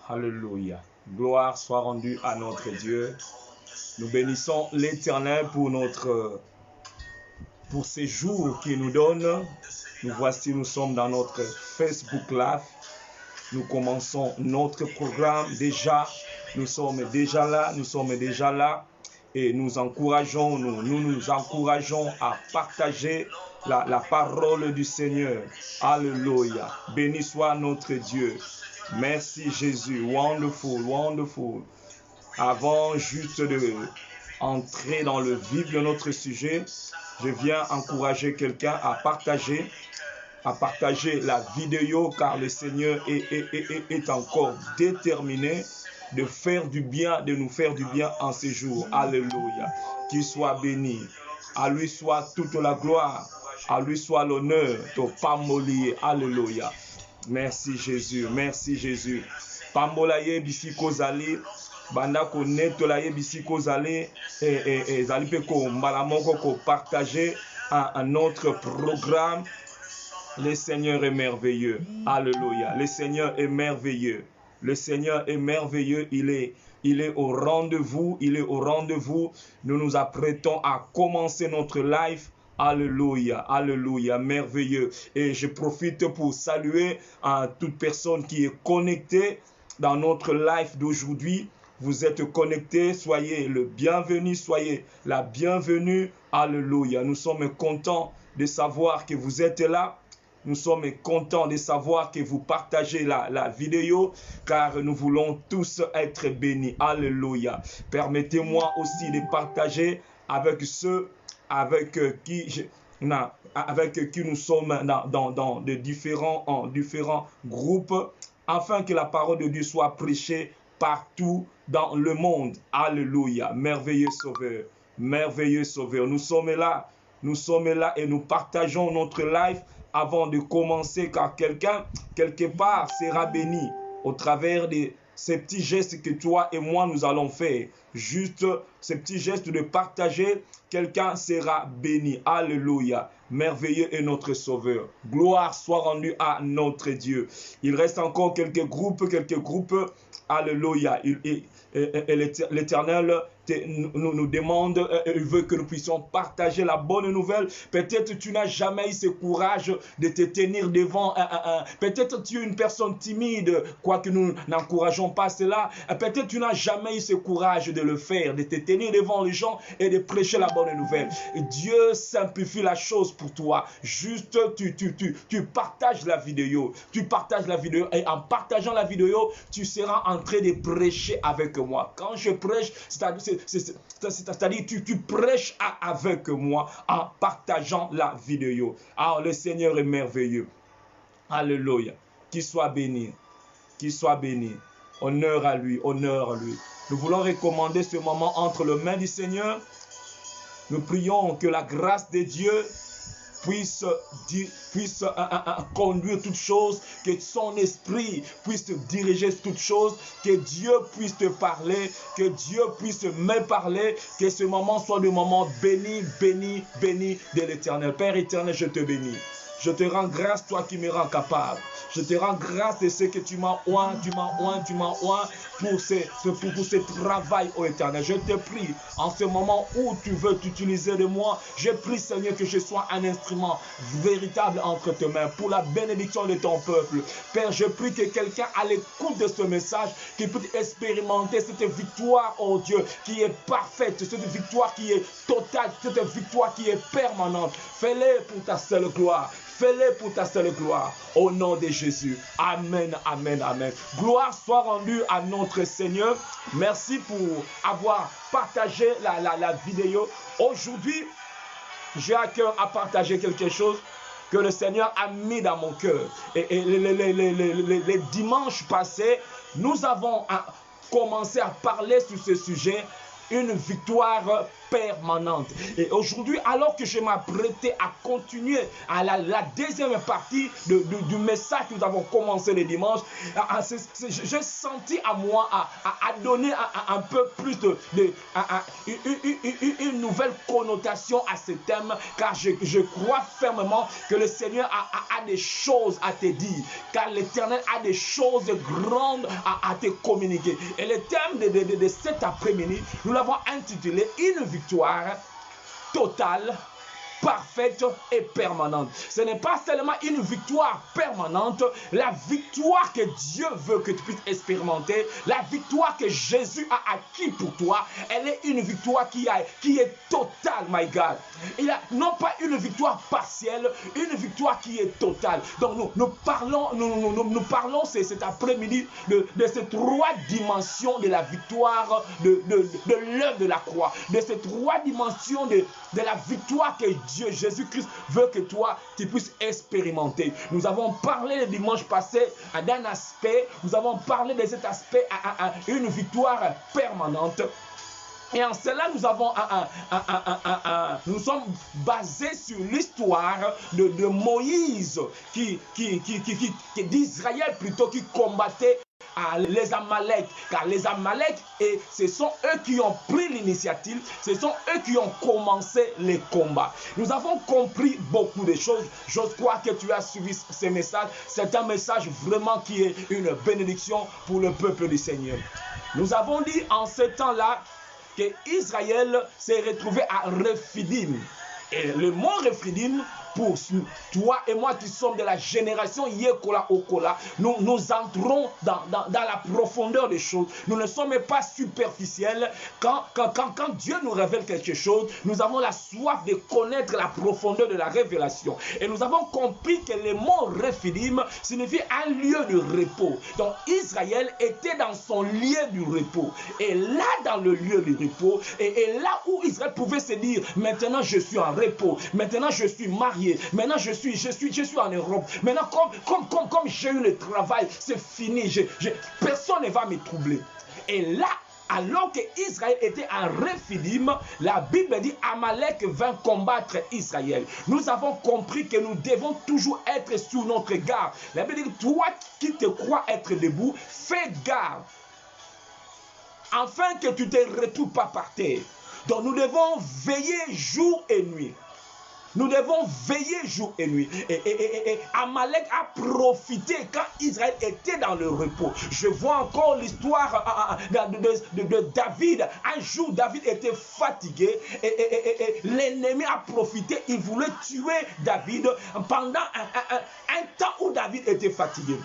Alléluia. Gloire soit rendue à notre Dieu. Nous bénissons l'Éternel pour ces jours qu'il nous donne. Nous voici, nous sommes dans notre Facebook Live. Nous commençons notre programme déjà. Nous sommes déjà là. Et nous encourageons à partager la parole du Seigneur. Alléluia. Béni soit notre Dieu. Merci Jésus. Wonderful. Avant juste de entrer dans le vif de notre sujet, je viens encourager quelqu'un à partager la vidéo, car le Seigneur est encore déterminé de nous faire du bien en ces jours. Alléluia. Qu'il soit béni. À lui soit toute la gloire. À lui soit l'honneur. Pamolier. Alléluia. Merci Jésus. Pambolaye bisiko zali. Banda ko netolaye bisiko zali. Et zali pe ko mbalamoko ko partager un autre programme. Le Seigneur est merveilleux. Alléluia. Le Seigneur est merveilleux. Il est au rendez-vous. Nous nous apprêtons à commencer notre live. Alléluia. Merveilleux. Et je profite pour saluer toute personne qui est connectée dans notre live d'aujourd'hui. Vous êtes connectés, soyez le bienvenu, soyez la bienvenue. Alléluia. Nous sommes contents de savoir que vous êtes là. Nous sommes contents de savoir que vous partagez la vidéo, car nous voulons tous être bénis. Alléluia. Permettez-moi aussi de partager avec ceux avec qui nous sommes dans de différents groupes, afin que la parole de Dieu soit prêchée partout dans le monde. Alléluia. Merveilleux Sauveur. Nous sommes là et nous partageons notre live avant de commencer, car quelqu'un, quelque part, sera béni au travers de ces petits gestes que toi et moi nous allons faire. Juste ces petits gestes de partager, quelqu'un sera béni. Alléluia. Merveilleux est notre Sauveur. Gloire soit rendue à notre Dieu. Il reste encore quelques groupes. Alléluia. Et l'Éternel nous demande, il veut que nous puissions partager la bonne nouvelle. Peut-être tu n'as jamais eu ce courage de te tenir devant peut-être tu es une personne timide, quoique nous n'encourageons pas cela. Peut-être tu n'as jamais eu ce courage de le faire, de te tenir devant les gens et de prêcher la bonne nouvelle. Dieu simplifie la chose pour toi. Juste tu partages la vidéo. Et en partageant la vidéo, tu seras en train de prêcher avec moi. Quand je prêche, c'est-à-dire tu prêches avec moi en partageant la vidéo. Alors le Seigneur est merveilleux. Alléluia. Qu'il soit béni. Honneur à lui. Nous voulons recommander ce moment entre les mains du Seigneur. Nous prions que la grâce de Dieu puisse conduire toutes choses, que son esprit puisse diriger toutes choses, que Dieu puisse te parler, que Dieu puisse me parler, que ce moment soit le moment béni de l'Éternel. Père éternel, je te bénis. Je te rends grâce, toi qui me rends capable. Je te rends grâce de ce que tu m'as oint pour ce travail, ô Éternel. Je te prie, en ce moment où tu veux t'utiliser de moi, je prie, Seigneur, que je sois un instrument véritable entre tes mains pour la bénédiction de ton peuple. Père, je prie que quelqu'un à l'écoute de ce message, qui peut expérimenter cette victoire, ô Dieu, qui est parfaite, cette victoire qui est totale, cette victoire qui est permanente. Fais-le pour ta seule gloire. Fais-le pour ta seule gloire. Au nom de Jésus. Amen. Gloire soit rendue à notre Seigneur. Merci pour avoir partagé la vidéo. Aujourd'hui, j'ai à cœur à partager quelque chose que le Seigneur a mis dans mon cœur. Et les dimanches passés, nous avons commencé à parler sur ce sujet. une victoire permanente. Et aujourd'hui, alors que je m'apprêtais à continuer à la deuxième partie du message que nous avons commencé le dimanche, j'ai senti à moi à donner un peu plus une nouvelle connotation à ce thème, car je crois fermement que le Seigneur a des choses à te dire, car l'Éternel a des choses grandes à te communiquer. Et le thème de cet après-midi, nous l'avons intitulé « Une victoire totale, parfaite et permanente ». Ce n'est pas seulement une victoire permanente, la victoire que Dieu veut que tu puisses expérimenter, la victoire que Jésus a acquis pour toi, elle est une victoire qui est totale, my God. Il a non pas une victoire partielle, une victoire qui est totale. Donc nous parlons cet après-midi de ces trois dimensions de la victoire de l'œuvre de la croix, de ces trois dimensions de la victoire que Dieu, Jésus-Christ, veut que toi, tu puisses expérimenter. Nous avons parlé le dimanche passé d'un aspect, nous avons parlé de cet aspect à une victoire permanente. Et en cela, nous sommes basés sur l'histoire de Moïse, d'Israël plutôt, qui combattait les Amaleks, car les Amaleks, et ce sont eux qui ont pris l'initiative, ce sont eux qui ont commencé les combats. Nous avons compris beaucoup de choses. Je crois que tu as suivi ce message. C'est un message vraiment qui est une bénédiction pour le peuple du Seigneur. Nous avons dit en ce temps-là que Israël s'est retrouvé à Rephidim. Et le mot Rephidim, pour toi et moi qui sommes de la génération Yekola Okola, nous entrons dans la profondeur des choses. Nous ne sommes pas superficiels. Quand Dieu nous révèle quelque chose, nous avons la soif de connaître la profondeur de la révélation. Et nous avons compris que le mot Rephidim signifie un lieu de repos. Donc Israël était dans son lieu du repos. Et là, dans le lieu du repos, et là où Israël pouvait se dire, maintenant je suis en repos, maintenant je suis marié, maintenant je suis en Europe, maintenant comme j'ai eu le travail, c'est fini, personne ne va me troubler. Et là, alors qu'Israël était en Rephidim, la Bible dit Amalek vint combattre Israël. Nous avons compris que nous devons toujours être sur notre garde. La Bible dit, toi qui te crois être debout, fais garde, afin que tu ne te retrouves pas par terre. Donc nous devons veiller jour et nuit. Nous devons veiller jour et nuit. Et Amalek a profité quand Israël était dans le repos. Je vois encore l'histoire de David. Un jour, David était fatigué et l'ennemi a profité. Il voulait tuer David pendant un temps où David était fatigué.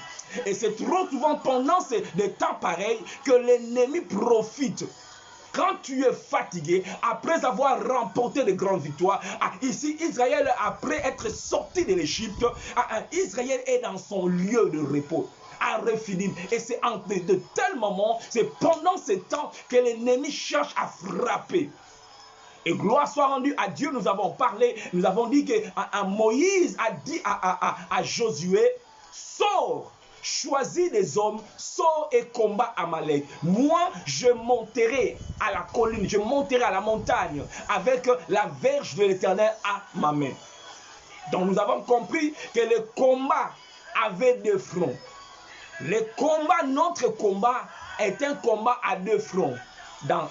Et c'est trop souvent pendant des temps pareils que l'ennemi profite. Quand tu es fatigué, après avoir remporté de grandes victoires, ici Israël, après être sorti de l'Égypte, Israël est dans son lieu de repos, à Rephidim. Et c'est de tels moments, c'est pendant ce temps que l'ennemi cherche à frapper. Et gloire soit rendue à Dieu, nous avons parlé, nous avons dit que Moïse a dit à Josué, sors. Choisis des hommes, sors et combat Amalek. Moi, je monterai à la colline, je monterai à la montagne avec la verge de l'Éternel à ma main. Donc nous avons compris que le combat avait deux fronts. Notre combat est un combat à deux fronts. Dans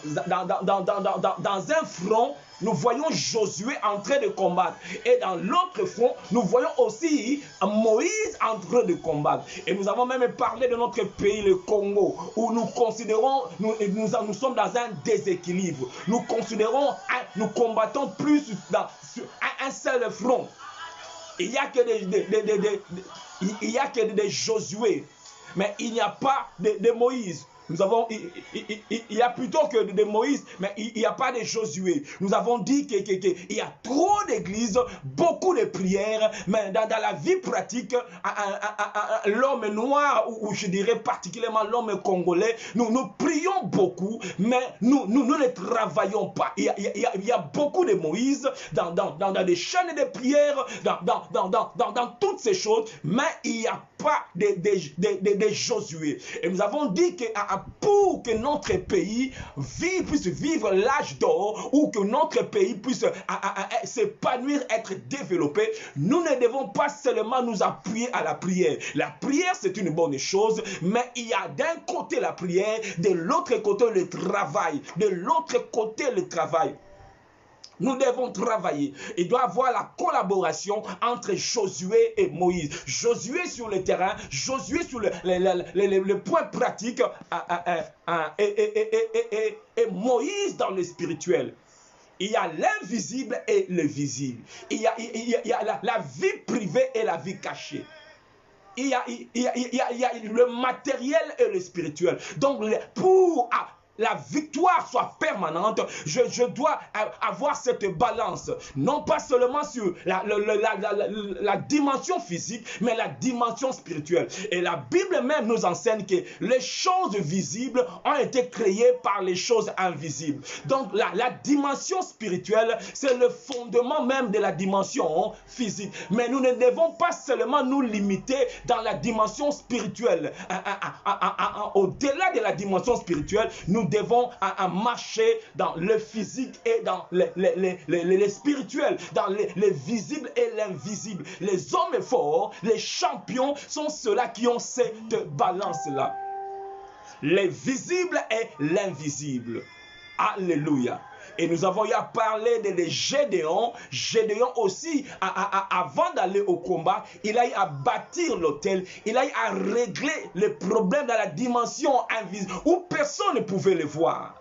un front, nous voyons Josué en train de combattre. Et dans l'autre front, nous voyons aussi Moïse en train de combattre. Et nous avons même parlé de notre pays, le Congo, où nous considérons, nous sommes dans un déséquilibre. Nous combattons plus sur un seul front. Il n'y a que des Josué, mais il n'y a pas de Moïse. Il y a plutôt que de Moïse, mais il n'y a pas de Josué. Nous avons dit qu'il y a trop d'églises, beaucoup de prières, mais dans la vie pratique, l'homme noir, ou je dirais particulièrement l'homme congolais, nous prions beaucoup, mais nous ne travaillons pas. Il y a beaucoup de Moïse dans des chaînes de prières, dans toutes ces choses, mais il n'y a pas de Josué. Et nous avons dit qu'à pour que notre pays puisse vivre l'âge d'or, ou que notre pays puisse s'épanouir, être développé, nous ne devons pas seulement nous appuyer à la prière. La prière, c'est une bonne chose, mais il y a d'un côté la prière, de l'autre côté le travail. De l'autre côté le travail. Nous devons travailler. Il doit y avoir la collaboration entre Josué et Moïse. Josué sur le terrain, Josué sur le point pratique et Moïse dans le spirituel. Il y a l'invisible et le visible. Il y a la vie privée et la vie cachée. Il y a le matériel et le spirituel. Donc, pour la victoire soit permanente, je dois avoir cette balance, non pas seulement sur la dimension physique, mais la dimension spirituelle. Et la Bible même nous enseigne que les choses visibles ont été créées par les choses invisibles. Donc la dimension spirituelle, c'est le fondement même de la dimension physique. Mais nous ne devons pas seulement nous limiter dans la dimension spirituelle. Au-delà de la dimension spirituelle, nous devons marcher dans le physique et dans le spirituel, dans le visible et l'invisible. Les hommes forts, les champions sont ceux-là qui ont cette balance-là. Le visible et l'invisible. Alléluia. Et nous avons eu à parler de Gédéon. Gédéon aussi, avant d'aller au combat, il a eu à bâtir l'autel. Il a eu à régler les problèmes dans la dimension invisible, où personne ne pouvait le voir.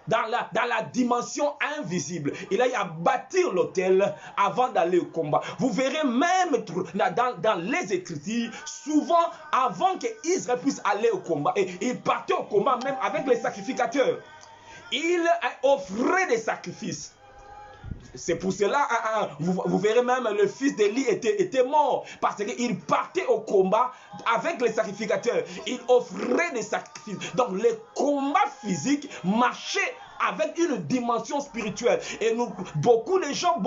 Dans la dimension invisible, il a eu à bâtir l'autel avant d'aller au combat. Vous verrez même dans les Écritures, souvent avant qu'Israël puisse aller au combat, et il partait au combat même avec les sacrificateurs. Il offrait des sacrifices. C'est pour cela, vous verrez même le fils d'Élie était mort, parce qu'il partait au combat avec les sacrificateurs. Il offrait des sacrifices. Donc les combats physiques marchaient avec une dimension spirituelle. Et beaucoup de gens,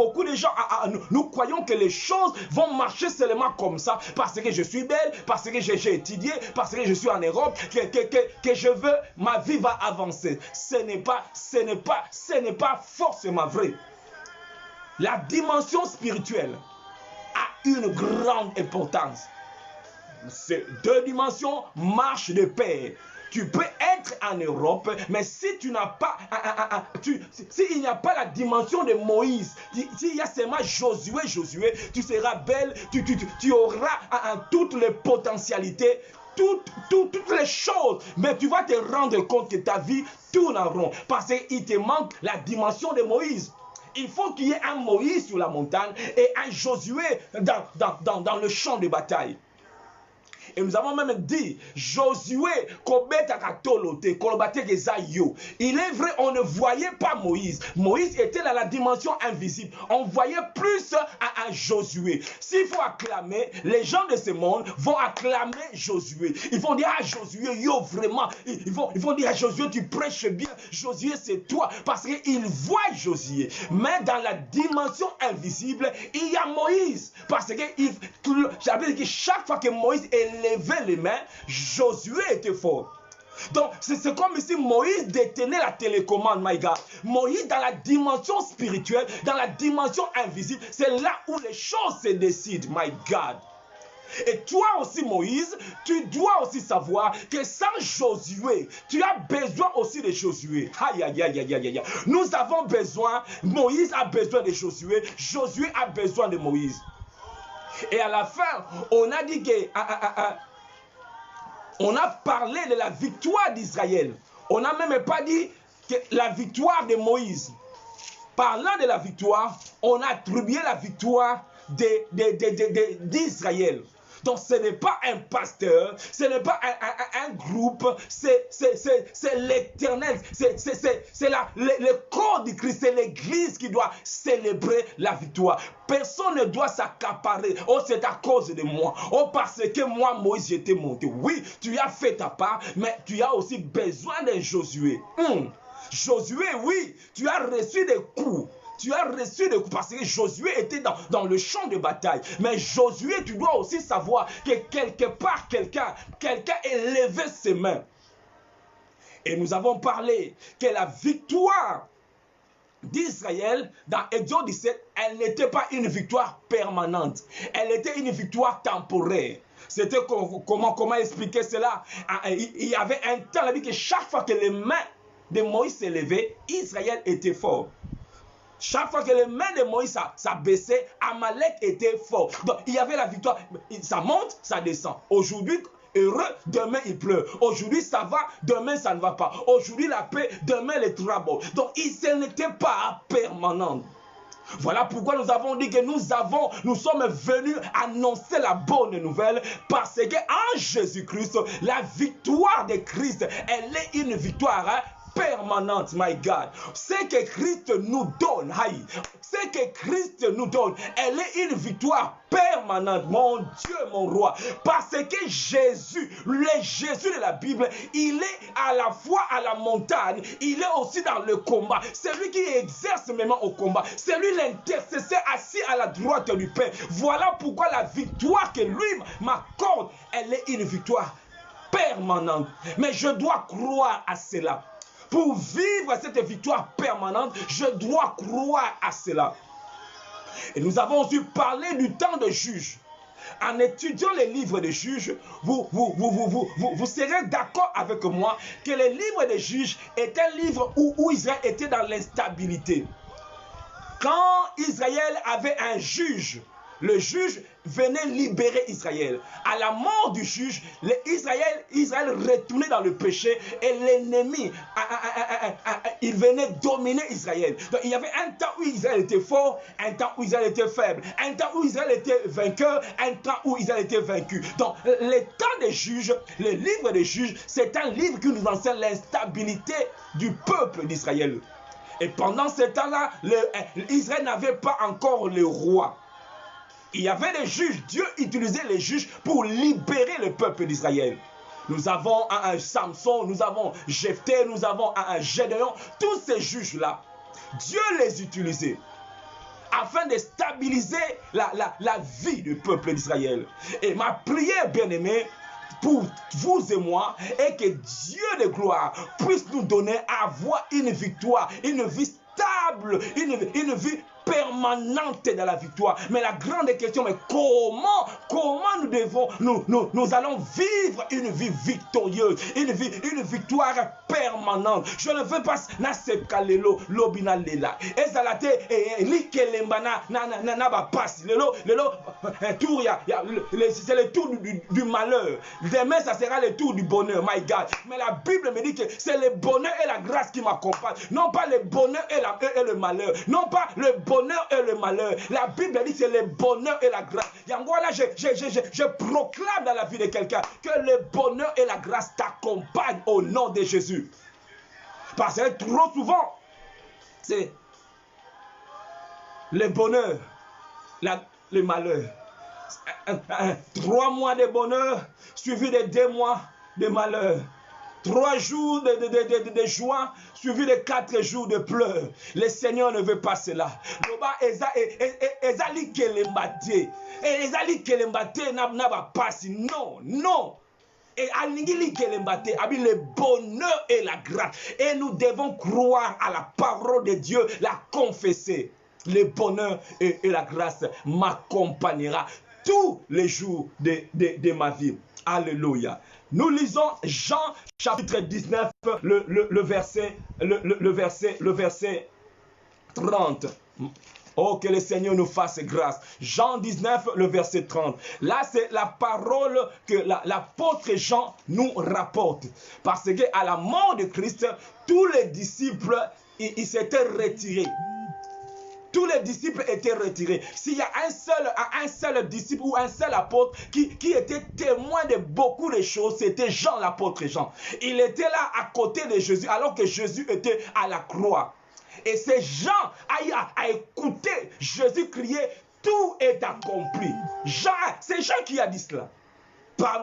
nous croyons que les choses vont marcher seulement comme ça, parce que je suis belle, parce que j'ai étudié, parce que je suis en Europe, que je veux, ma vie va avancer. Ce n'est pas forcément vrai. La dimension spirituelle a une grande importance. Ces deux dimensions marchent de pair. Tu peux être en Europe, mais si tu n'as pas, s'il n'y a pas la dimension de Moïse, s'il y a seulement Josué, tu seras belle, tu auras toutes les potentialités, toutes les choses, mais tu vas te rendre compte que ta vie tourne en rond, parce qu'il te manque la dimension de Moïse. Il faut qu'il y ait un Moïse sur la montagne et un Josué dans le champ de bataille. Et nous avons même dit, Josué, il est vrai, on ne voyait pas Moïse. Moïse était dans la dimension invisible. On voyait plus un Josué. S'il faut acclamer, les gens de ce monde vont acclamer Josué. Ils vont dire, ah Josué, yo vraiment. Ils vont dire, ah Josué, tu prêches bien. Josué, c'est toi. Parce qu'ils voient Josué. Mais dans la dimension invisible, il y a Moïse. Parce que j'avais dit que chaque fois que Moïse élevait les mains, Josué était fort. Donc, c'est comme si Moïse détenait la télécommande, my God. Moïse, dans la dimension spirituelle, dans la dimension invisible, c'est là où les choses se décident, my God. Et toi aussi, Moïse, tu dois aussi savoir que sans Josué, tu as besoin aussi de Josué. Aïe, aïe, aïe, aïe, aïe. Nous avons besoin, Moïse a besoin de Josué, Josué a besoin de Moïse. Et à la fin, on a dit que... on a parlé de la victoire d'Israël. On n'a même pas dit que la victoire de Moïse. Parlant de la victoire, on a attribué la victoire d'Israël. Donc ce n'est pas un pasteur, ce n'est pas un groupe, c'est l'Éternel, c'est le corps du Christ, c'est l'Église qui doit célébrer la victoire. Personne ne doit s'accaparer. Oh, c'est à cause de moi. Oh, parce que moi, Moïse, j'étais monté. Oui, tu as fait ta part, mais tu as aussi besoin de Josué. Josué, oui, tu as reçu des coups. Tu as reçu des coups parce que Josué était dans le champ de bataille. Mais Josué, tu dois aussi savoir que quelque part, quelqu'un a levé ses mains. Et nous avons parlé que la victoire d'Israël dans Exode 17, elle n'était pas une victoire permanente. Elle était une victoire temporaire. C'était comment expliquer cela? Il y avait un temps, la Bible, que chaque fois que les mains de Moïse s'élevaient, Israël était fort. Chaque fois que les mains de Moïse s'abaissaient, Amalek était fort. Donc il y avait la victoire. Ça monte, ça descend. Aujourd'hui, heureux, demain il pleut. Aujourd'hui ça va, demain ça ne va pas. Aujourd'hui la paix, demain les troubles. Donc ce n'était pas permanent. Voilà pourquoi nous avons dit que nous sommes venus annoncer la bonne nouvelle, parce que en Jésus-Christ, la victoire de Christ, elle est une victoire permanente, my God. Ce que Christ nous donne, ce que Christ nous donne, elle est une victoire permanente, mon Dieu, mon roi. Parce que Jésus, le Jésus de la Bible, il est à la fois à la montagne, il est aussi dans le combat. C'est lui qui exerce même au combat. C'est lui l'intercesseur assis à la droite du Père. Voilà pourquoi la victoire que lui m'accorde, elle est une victoire permanente. Mais je dois croire à cela. Pour vivre cette victoire permanente, je dois croire à cela. Et nous avons aussi parlé du temps de juge. En étudiant les livres des juges, vous serez d'accord avec moi que les livres des juges est un livre où Israël était dans l'instabilité. Quand Israël avait un juge, le juge venait libérer Israël. À la mort du juge, Israël retournait dans le péché et l'ennemi, il venait dominer Israël. Donc il y avait un temps où Israël était fort, un temps où Israël était faible, un temps où Israël était vainqueur, un temps où Israël était vaincu. Donc le temps des juges, le livre des juges, c'est un livre qui nous enseigne l'instabilité du peuple d'Israël. Et pendant ce temps-là, Israël n'avait pas encore le roi. Il y avait des juges. Dieu utilisait les juges pour libérer le peuple d'Israël. Nous avons un Samson, nous avons Jephthé, nous avons un Gédéon. Tous ces juges-là, Dieu les utilisait afin de stabiliser la vie du peuple d'Israël. Et ma prière, bien-aimée, pour vous et moi, est que Dieu de gloire puisse nous donner à avoir une victoire, une vie stable, une vie permanente dans la victoire. Mais la grande question est comment nous allons vivre une vie victorieuse, une victoire permanente. Je ne veux pas nasekalelo lobina lela. Ezalate likelembana na ba passe lelo tour c'est le tour du malheur. Demain ça sera le tour du bonheur, my God. Mais la Bible me dit que c'est le bonheur et la grâce qui m'accompagnent, non pas le bonheur et le malheur, non pas le bonheur et le malheur. La Bible dit que c'est le bonheur et la grâce. Yangola, je proclame dans la vie de quelqu'un que le bonheur et la grâce t'accompagnent au nom de Jésus. Parce que trop souvent, c'est le bonheur, le malheur. 3 mois de bonheur suivi de 2 mois de malheur. 3 jours de joie suivi de 4 jours de pleurs. Le Seigneur ne veut pas cela. Non. Et le bonheur et la grâce. Et nous devons croire à la parole de Dieu, la confesser. Le bonheur et la grâce m'accompagnera tous les jours de ma vie. Alléluia. Nous lisons Jean chapitre 19, le verset 30. Oh, que le Seigneur nous fasse grâce. Jean 19, le verset 30. Là, c'est la parole que l'apôtre Jean nous rapporte. Parce qu'à la mort de Christ, tous les disciples, ils s'étaient retirés. Tous les disciples étaient retirés. S'il y a un seul disciple ou un seul apôtre qui était témoin de beaucoup de choses, c'était Jean, l'apôtre Jean. Il était là à côté de Jésus alors que Jésus était à la croix. Et c'est Jean a écouté Jésus crier, tout est accompli. C'est Jean qui a dit cela.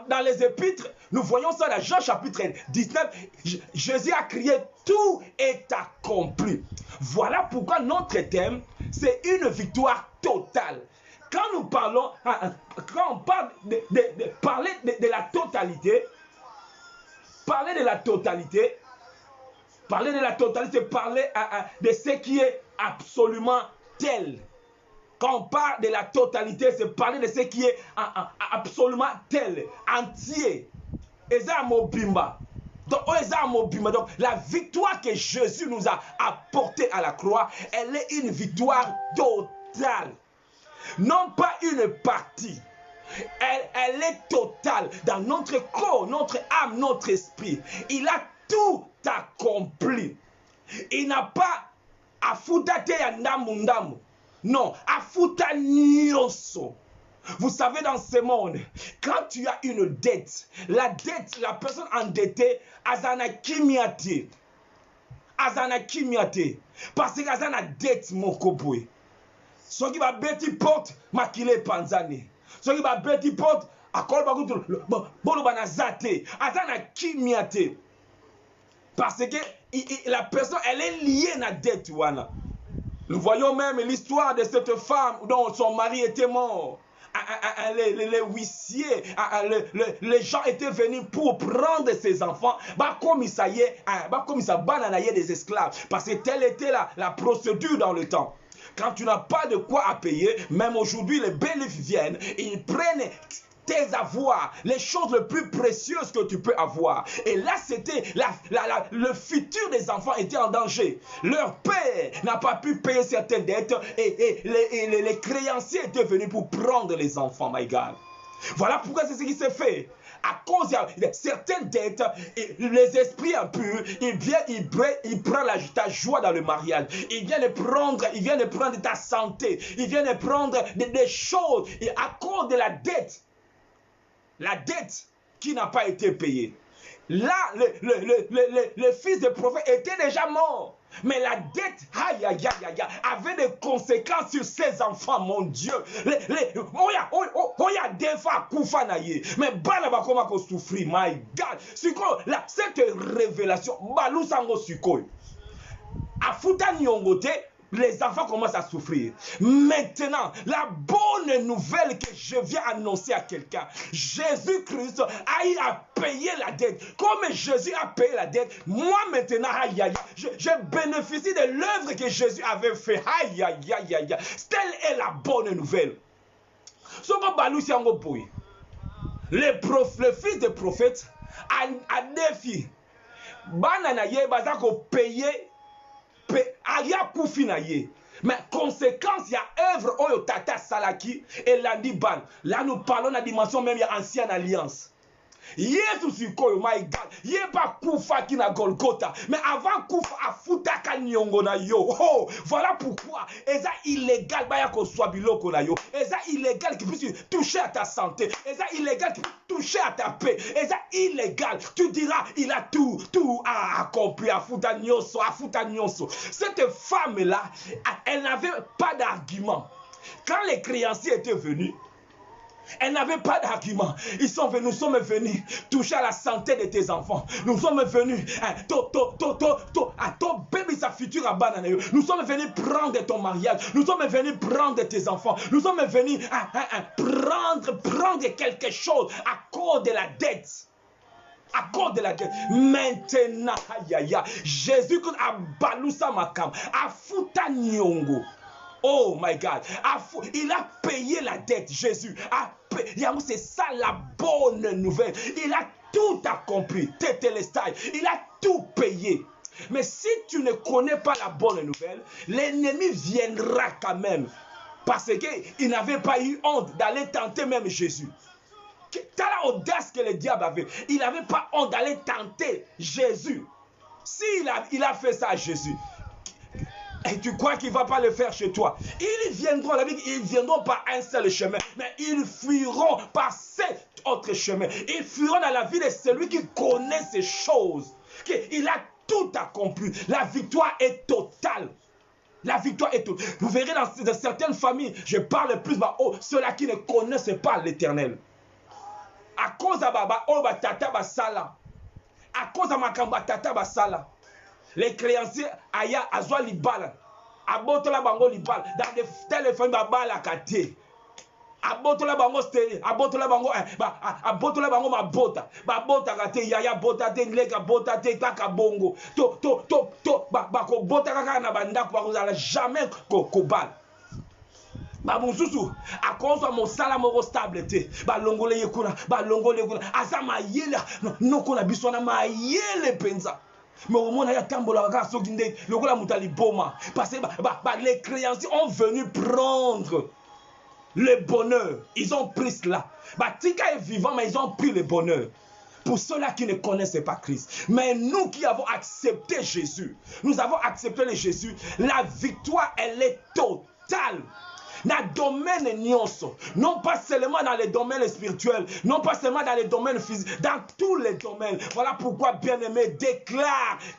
Dans les épîtres, nous voyons ça dans Jean chapitre 19, Jésus a crié, tout est accompli. Voilà pourquoi notre thème, c'est une victoire totale. Quand nous parlons, quand on parle parler de la totalité, Parler de la totalité, c'est parler de ce qui est absolument tel. Quand on parle de la totalité, c'est parler de ce qui est absolument tel, entier. Eza mobimba. Donc, la victoire que Jésus nous a apportée à la croix, elle est une victoire totale. Non pas une partie. Elle est totale dans notre corps, notre âme, notre esprit. Il a tout accompli. Il n'a pas afuta te ya ndamu. Non, afuta nyonso. Vous savez, dans ce monde, quand tu as une dette, la personne endettée, azana kimiate. Parce que azana dette mokoboy. Ce qui va bêti porte, makile panzane. Ce qui va bêti porte, akol bagutu, bolo banazate, azana kimiate. Parce que la personne, elle est liée à la dette. Nous voyons même l'histoire de cette femme dont son mari était mort. Les huissiers, les gens étaient venus pour prendre ses enfants. Comme il s'agit des esclaves. Parce que telle était la procédure dans le temps. Quand tu n'as pas de quoi à payer, même aujourd'hui, les bailiffs viennent, ils prennent tes avoirs, les choses les plus précieuses que tu peux avoir. Et là, c'était le futur des enfants était en danger. Leur père n'a pas pu payer certaines dettes et les créanciers étaient venus pour prendre les enfants, my God. Voilà pourquoi c'est ce qui s'est fait. À cause de certaines dettes, les esprits impurs, ils prennent ta joie dans le mariage. Ils viennent prendre ta santé. Ils viennent prendre des choses. Et à cause de la dette qui n'a pas été payée. Là, le fils de prophète était déjà mort. Mais la dette, avait des conséquences sur ses enfants, mon Dieu. Oya defa kufa na ye. Mais bana bakoma ko souffrir, my God. Cette révélation, balu sango sikoy. Afuta nyongote. Les enfants commencent à souffrir. Maintenant, la bonne nouvelle que je viens annoncer à quelqu'un, Jésus-Christ a payé la dette. Comme Jésus a payé la dette, moi maintenant, je bénéficie de l'œuvre que Jésus avait fait. Telle est la bonne nouvelle. Le fils de prophète a défi. Bananaye bazako payer. Mais conséquence, il y a œuvre oyo tata salaki et landiban. Là nous parlons de la dimension même, il y a ancienne alliance. Yesu sikoyo, my God, yeba kufa kina Golgotha, mais avant kufa afuta kanyongo na yo. Oh, voilà pourquoi eza illégal baya ko swabiloko na yo. Eza illégal qui puisse toucher à ta santé. Eza illégal qui puisse toucher à ta paix. Eza illégal. Tu diras, il a tout accompli. Afuta nyonso. Cette femme là, elle n'avait pas d'argument. Quand les créanciers étaient venus, elle n'avait pas d'argument. Nous sommes venus toucher à la santé de tes enfants. Nous sommes venus nous sommes venus prendre ton mariage. Nous sommes venus prendre tes enfants. Nous sommes venus prendre quelque chose à cause de la dette. À cause de la dette. Maintenant, Jésus a balousa makam, a futa nyongo. Oh my God, il a payé la dette, Jésus. C'est ça la bonne nouvelle. Il a tout accompli. Il a tout payé. Mais si tu ne connais pas la bonne nouvelle, l'ennemi viendra quand même. Parce qu'il n'avait pas eu honte d'aller tenter même Jésus. T'as l'audace que le diable avait. Il n'avait pas honte d'aller tenter Jésus. S'il a fait ça à Jésus, et tu crois qu'il ne va pas le faire chez toi? Ils viendront, la Bible, ils viendront par un seul chemin, mais ils fuiront par 7 autres chemins. Ils fuiront dans la vie de celui qui connaît ces choses. Il a tout accompli. La victoire est totale. La victoire est totale. Vous verrez dans certaines familles, je parle plus, ceux-là qui ne connaissent pas l'Éternel. À cause de Baba, Tata Basala. À cause de Makamba Tata Basala. Les créanciers aya azwa libala abotola bango libala dans de telles familles babala kate abotola bango steli, abotola bango abotola bango mabota, babota kate yaya bota te leka bota te kaka bongo bako bota kaka na bandako bakozala jamais kobala. Bamususu akozwa mosala moko stable te balongole yekuna aza mayele noko na biso na mayele penza. Mais au moins, il y a tambola kaka soki nde lokola mutali boma parce que les créanciers ont venu prendre le bonheur. Ils ont pris cela. Tika est vivant, mais ils ont pris le bonheur. Pour ceux-là qui ne connaissaient pas Christ. Mais nous qui avons accepté Jésus, nous avons accepté le Jésus, la victoire, elle est totale. Dans le domaine nyonso, non pas seulement dans les domaines spirituels, non pas seulement dans les domaines physiques, dans tous les domaines. Voilà pourquoi, bien-aimé,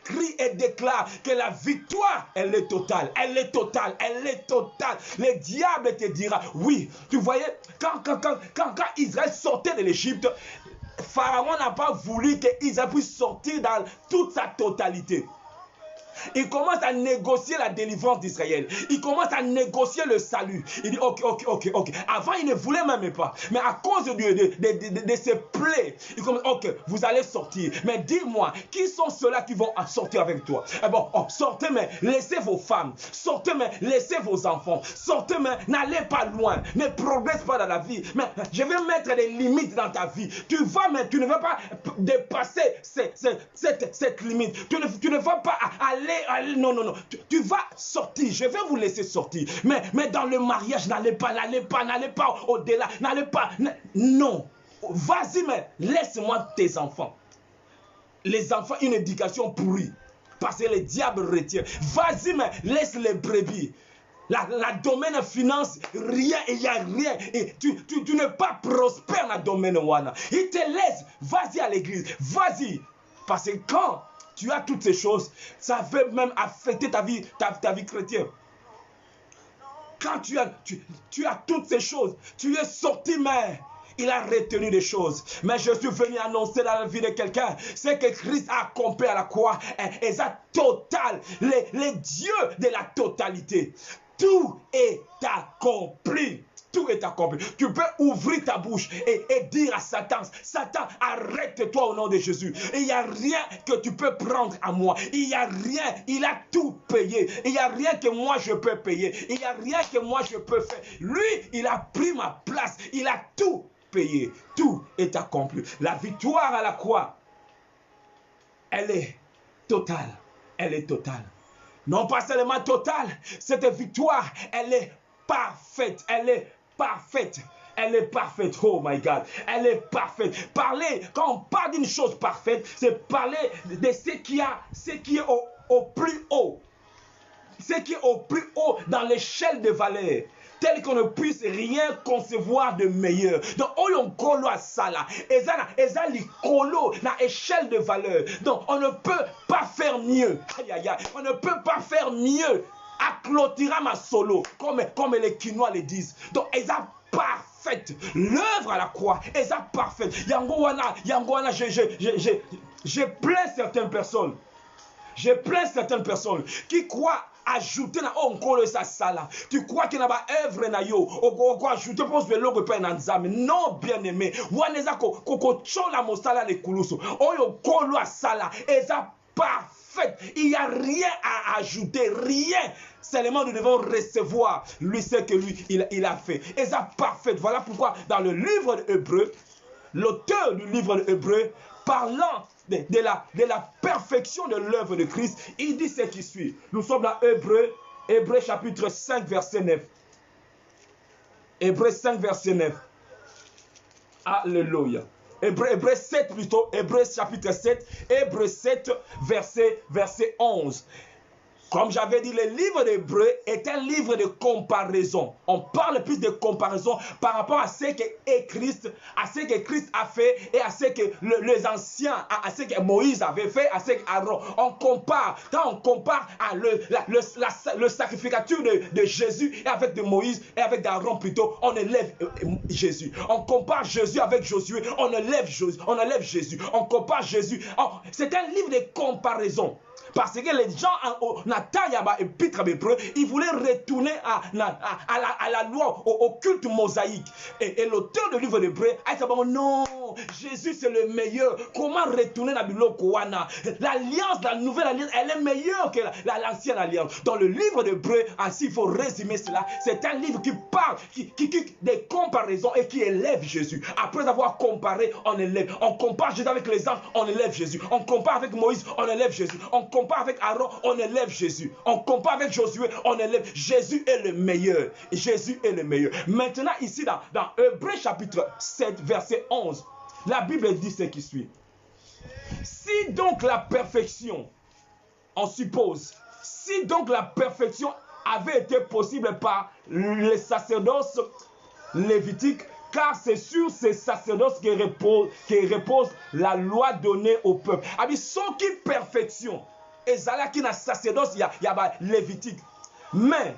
crie et déclare que la victoire, elle est totale, elle est totale, elle est totale. Le diable te dira, oui, tu voyais, quand Israël sortait de l'Égypte, Pharaon n'a pas voulu qu'Israël puisse sortir dans toute sa totalité. Il commence à négocier la délivrance d'Israël. Il commence à négocier le salut. Il dit ok. Avant, il ne voulait même pas. Mais à cause de ces plaies, il commence, ok, vous allez sortir. Mais dis-moi, qui sont ceux-là qui vont sortir avec toi? Sortez, mais laissez vos femmes. Sortez, mais laissez vos enfants. Sortez, mais n'allez pas loin. Ne progresse pas dans la vie. Mais je vais mettre des limites dans ta vie. Tu ne vas pas dépasser cette limite. Tu ne vas pas aller. Non. Tu vas sortir. Je vais vous laisser sortir. Mais dans le mariage, n'allez pas au-delà. N'allez pas. Non. Vas-y, mais laisse-moi tes enfants. Les enfants, une éducation pourrie. Parce que le diable retient. Vas-y, mais laisse les brebis. La domaine finance, rien, il n'y a rien. Et tu n'es pas prospère dans le domaine wana. Il te laisse. Vas-y à l'église. Vas-y. Parce que quand tu as toutes ces choses, ça peut même affecter ta vie chrétienne. Quand tu as toutes ces choses, tu es sorti, mais il a retenu des choses. Mais je suis venu annoncer dans la vie de quelqu'un, c'est que Christ a accompli à la croix, et ça total, les dieux de la totalité. Tout est accompli. Tout est accompli. Tu peux ouvrir ta bouche et dire à Satan, Satan, arrête-toi au nom de Jésus. Il n'y a rien que tu peux prendre à moi. Il n'y a rien. Il a tout payé. Il n'y a rien que moi je peux payer. Il n'y a rien que moi je peux faire. Lui, il a pris ma place. Il a tout payé. Tout est accompli. La victoire à la croix, elle est totale. Elle est totale. Non pas seulement totale. Cette victoire, elle est parfaite. Elle est parfaite. Elle est parfaite. Oh my God. Elle est parfaite. Parler, quand on parle d'une chose parfaite, c'est parler de ce qui est au plus haut. Ce qui est au plus haut dans l'échelle de valeur. Tel qu'on ne puisse rien concevoir de meilleur. Donc, on kolo à ça là. Eza likolo na échelle de valeur. Donc, on ne peut pas faire mieux. On ne peut pas faire mieux. Aklotira ma solo, comme les Quinois le disent. Donc, eza parfaite. L'œuvre à la croix, eza parfaite. Yangowana, je plains certaines personnes. Je plains certaines personnes qui croient ajouter na onkolo sa sala. Tu crois qu'il n'y a pas œuvre na yo. Ou ajouter pour ce logo pe na nzame. Non, bien aimé. Waneza ko chola mosala le kuluso. Oyo kolo a sala. Eza parfaite. Il n'y a rien à ajouter. Rien. Seulement nous devons recevoir. Lui, c'est que lui, il a fait. Eza parfaite. Voilà pourquoi dans le livre de Hébreux, l'auteur du livre de Hébreux, parlant de la perfection de l'œuvre de Christ, il dit ce qui suit. Nous sommes dans Hébreux chapitre 5, verset 9. Hébreux 5, verset 9. Alléluia. Hébreux 7 plutôt. Hébreux chapitre 7. Hébreux 7, verset 11. Comme j'avais dit, le livre d'Hébreux est un livre de comparaison. On parle plus de comparaison par rapport à ce que Christ a fait et à ce que les anciens, à ce que Moïse avait fait, à ce qu'Aaron. On compare. Quand on compare à le sacrificature de Jésus et avec de Moïse et avec d'Aaron plutôt, on élève Jésus. On compare Jésus avec Josué, on élève Jésus. On compare Jésus. C'est un livre de comparaison. Parce que les gens en épître hébreu, ils voulaient retourner à la loi, au culte mosaïque. Et l'auteur du livre d'Hébreu a dit non, Jésus c'est le meilleur. Comment retourner à la l'alliance, la nouvelle alliance, elle est meilleure que l'ancienne alliance. Dans le livre d'Hébreu, ainsi il faut résumer cela, c'est un livre qui parle, qui des comparaisons et qui élève Jésus. Après avoir comparé, on élève. On compare Jésus avec les anges, on élève Jésus. On compare avec Moïse, on élève Jésus. On compare avec Aaron, on élève Jésus. On compare avec Josué, on élève. Jésus est le meilleur. Jésus est le meilleur. Maintenant, ici, dans Hébreux chapitre 7, verset 11, la Bible dit ce qui suit. Si donc la perfection, on suppose, si donc la perfection avait été possible par les sacerdoces lévitiques, car c'est sur ces sacerdoces qui repose la loi donnée au peuple. Abi, sans qui perfection, et ça qui na sacerdoce, il y a lévitique. Mais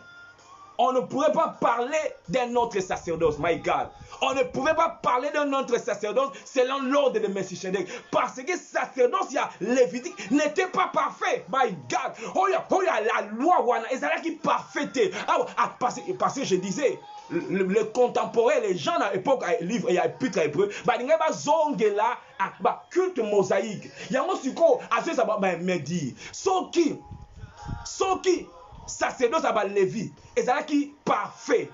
on ne pourrait pas parler d'un autre sacerdoce, my God. On ne pouvait pas parler d'un autre sacerdoce selon l'ordre de Melchisedec. Parce que sacerdoce, il y a lévitique, n'était pas parfait, my God. Oh, il y a la loi, et ça qui parfaite. Parce que je disais, les contemporains, les gens dans l'époque, livre et épître hébreu, ils ont culte mosaïque. Il y a un succo, à ce ça va me dire. Sauf qui sacerdoce à Lévi, et ça qui parfait.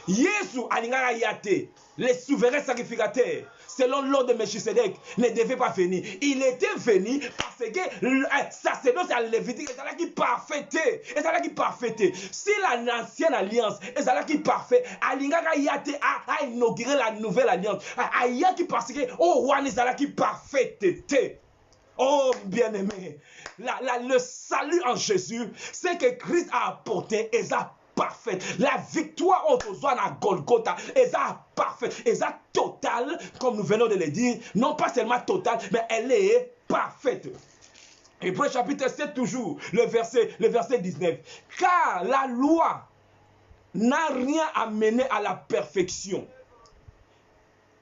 Jésus alingara yate, les souverains sacrificateurs, selon l'ordre de Melchisedec, ne devait pas venir. Il était venu parce que le sacerdoce à Lévitique, et ça qui parfaitait, et ça qui parfaitait. Si l'ancienne alliance, et ça qui parfait, alingara yate a inauguré la nouvelle alliance. Ayaki parce que oh roi, ça qui parfaitait. Oh bien-aimé, le salut en Jésus, c'est que Christ a apporté et ça parfait. La victoire au à Golgotha, et ça parfait, et ça total, comme nous venons de le dire, non pas seulement total, mais elle est parfaite. Hébreux chapitre 7 toujours, le verset 19. Car la loi n'a rien amené à la perfection.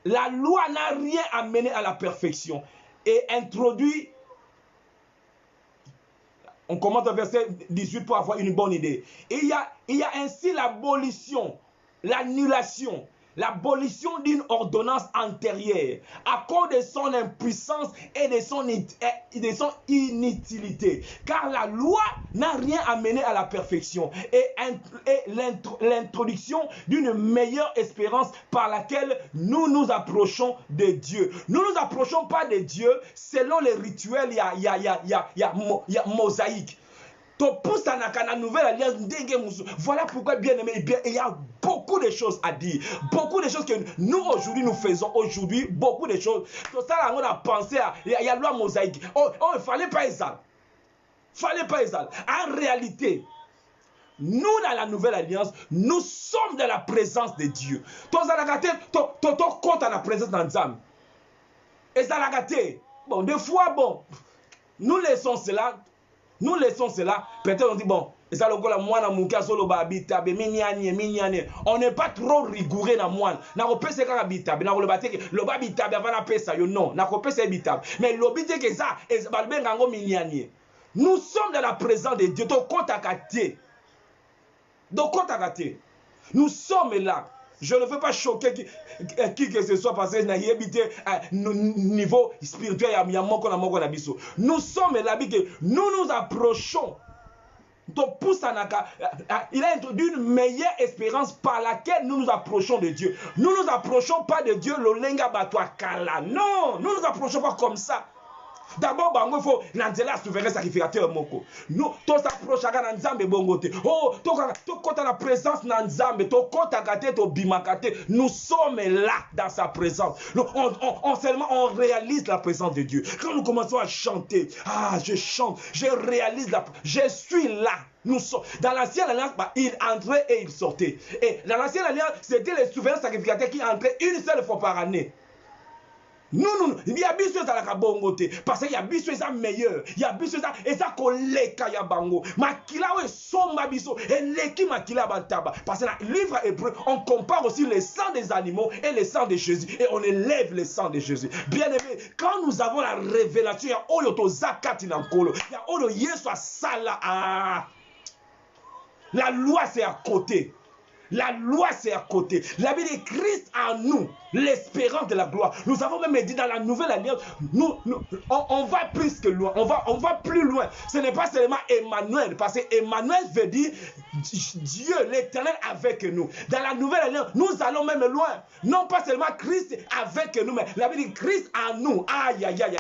La loi n'a rien amené à la perfection. Et introduit, on commence au verset 18 pour avoir une bonne idée. Et il y a ainsi l'abolition, l'annulation, l'abolition d'une ordonnance antérieure à cause de son impuissance et de son inutilité. Car la loi n'a rien amené à la perfection et l'introduction d'une meilleure espérance par laquelle nous nous approchons de Dieu. Nous ne nous approchons pas de Dieu selon les rituels, il y a mosaïque. Voilà pourquoi, bien aimé, il y a beaucoup de choses à dire. Beaucoup de choses que nous aujourd'hui nous faisons. Aujourd'hui, beaucoup de choses. Tout ça, on a pensé à. Il y a la loi mosaïque. Oh, il ne fallait pas ça. En réalité, nous, dans la nouvelle alliance, nous sommes dans la présence de Dieu. Compte à la présence d'Anzam. Et ça l'a gâté. Bon, des fois, nous laissons cela. Peut-être on dit bon, on n'est pas trop rigoureux dans moi. Non, mais nous sommes dans la présence de Dieu. Nous sommes là. Je ne veux pas choquer qui que ce soit parce que n'a habité à niveau spirituel. Nous sommes là, nous nous approchons. Il a introduit une meilleure espérance par laquelle nous nous approchons de Dieu. Nous ne nous approchons pas de Dieu, l'olenga batwa kala. Non, nous ne nous approchons pas comme ça. D'abord, il faut l'anzela souverain sacrificateur moko. Nous, tous s'approchons à Nzambe bongote. Oh, tout quand la présence Nzambe, tout quand to bimakate, nous sommes là dans sa présence. On réalise la présence de Dieu. Quand nous commençons à chanter, je chante, je réalise je suis là. Nous sommes dans l'ancienne alliance, il entrait et il sortait. Et dans l'ancienne alliance, c'était les souverains sacrificateurs qui entraient une seule fois par année. Non, non, non. Il y a biso à la bongote. Parce qu'il y a biso ça meilleur. Il y a biso ça et ça koleka ya bango. Makila we somba biso et leki makila bantaba. Parce que dans le livre hébreu, on compare aussi le sang des animaux et le sang de Jésus. Et on élève le sang de Jésus. Bien aimé, quand nous avons la révélation, il y a oyo to zakati nankolo. Il y a oyo yesu asala. Ah. La loi c'est à côté. La loi, c'est à côté. La vie de Christ en nous, l'espérance de la gloire. Nous avons même dit dans la nouvelle alliance, on va plus que loin. On va plus loin. Ce n'est pas seulement Emmanuel, parce que Emmanuel veut dire Dieu, l'éternel avec nous. Dans la nouvelle alliance, nous allons même loin. Non pas seulement Christ avec nous, mais la vie de Christ en nous. Aïe, aïe, aïe.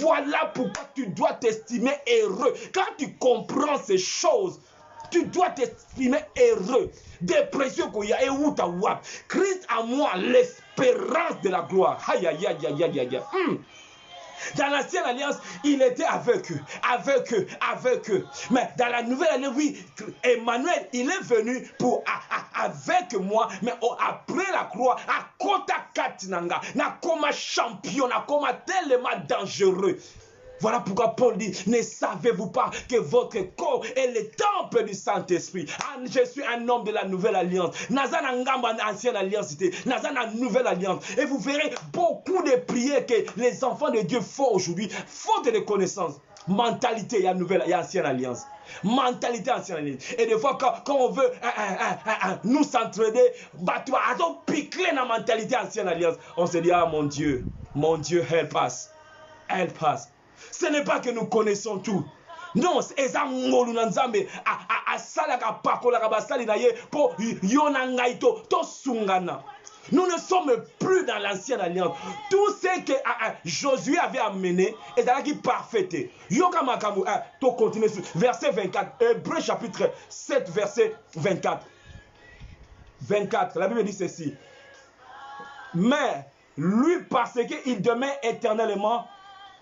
Voilà pourquoi tu dois t'estimer heureux. Quand tu comprends ces choses, tu dois t'estimer heureux. Dépression qu'il y a et où tu as. Christ en moi, l'espérance de la gloire. Aïe, aïe, aïe, aïe, aïe, aïe. Dans l'ancienne alliance, il était avec eux, avec eux, avec eux. Mais dans la nouvelle alliance, oui, Emmanuel, il est venu pour avec moi, mais après la croix, à Kota Katinanga, na comme champion, na comme tellement dangereux. Voilà pourquoi Paul dit, ne savez-vous pas que votre corps est le temple du Saint-Esprit. Je suis un homme de la nouvelle alliance. Nazana ngamba ancienne alliance, Nazana nouvelle alliance. Et vous verrez beaucoup de prières que les enfants de Dieu font aujourd'hui, faute de connaissance. Mentalité, il y a nouvelle, il y a ancienne alliance. Mentalité ancienne alliance. Et des fois, quand on veut nous s'entraider, tu vas piquer la mentalité ancienne alliance. On se dit, ah mon Dieu, help us. Help us. Ce n'est pas que nous connaissons tout. Non, c'est ça ngolu nanzambe a salaka pakola kabasali na ye po yona ngaito to sungana. Nous ne sommes plus dans l'ancienne alliance. Tout ce que Josué avait amené est dans la parfaite. Yoka makamu to continuer sur verset 24, Hébreux chapitre 7 verset 24. 24, la Bible dit ceci. Mais lui parce qu'il demeure éternellement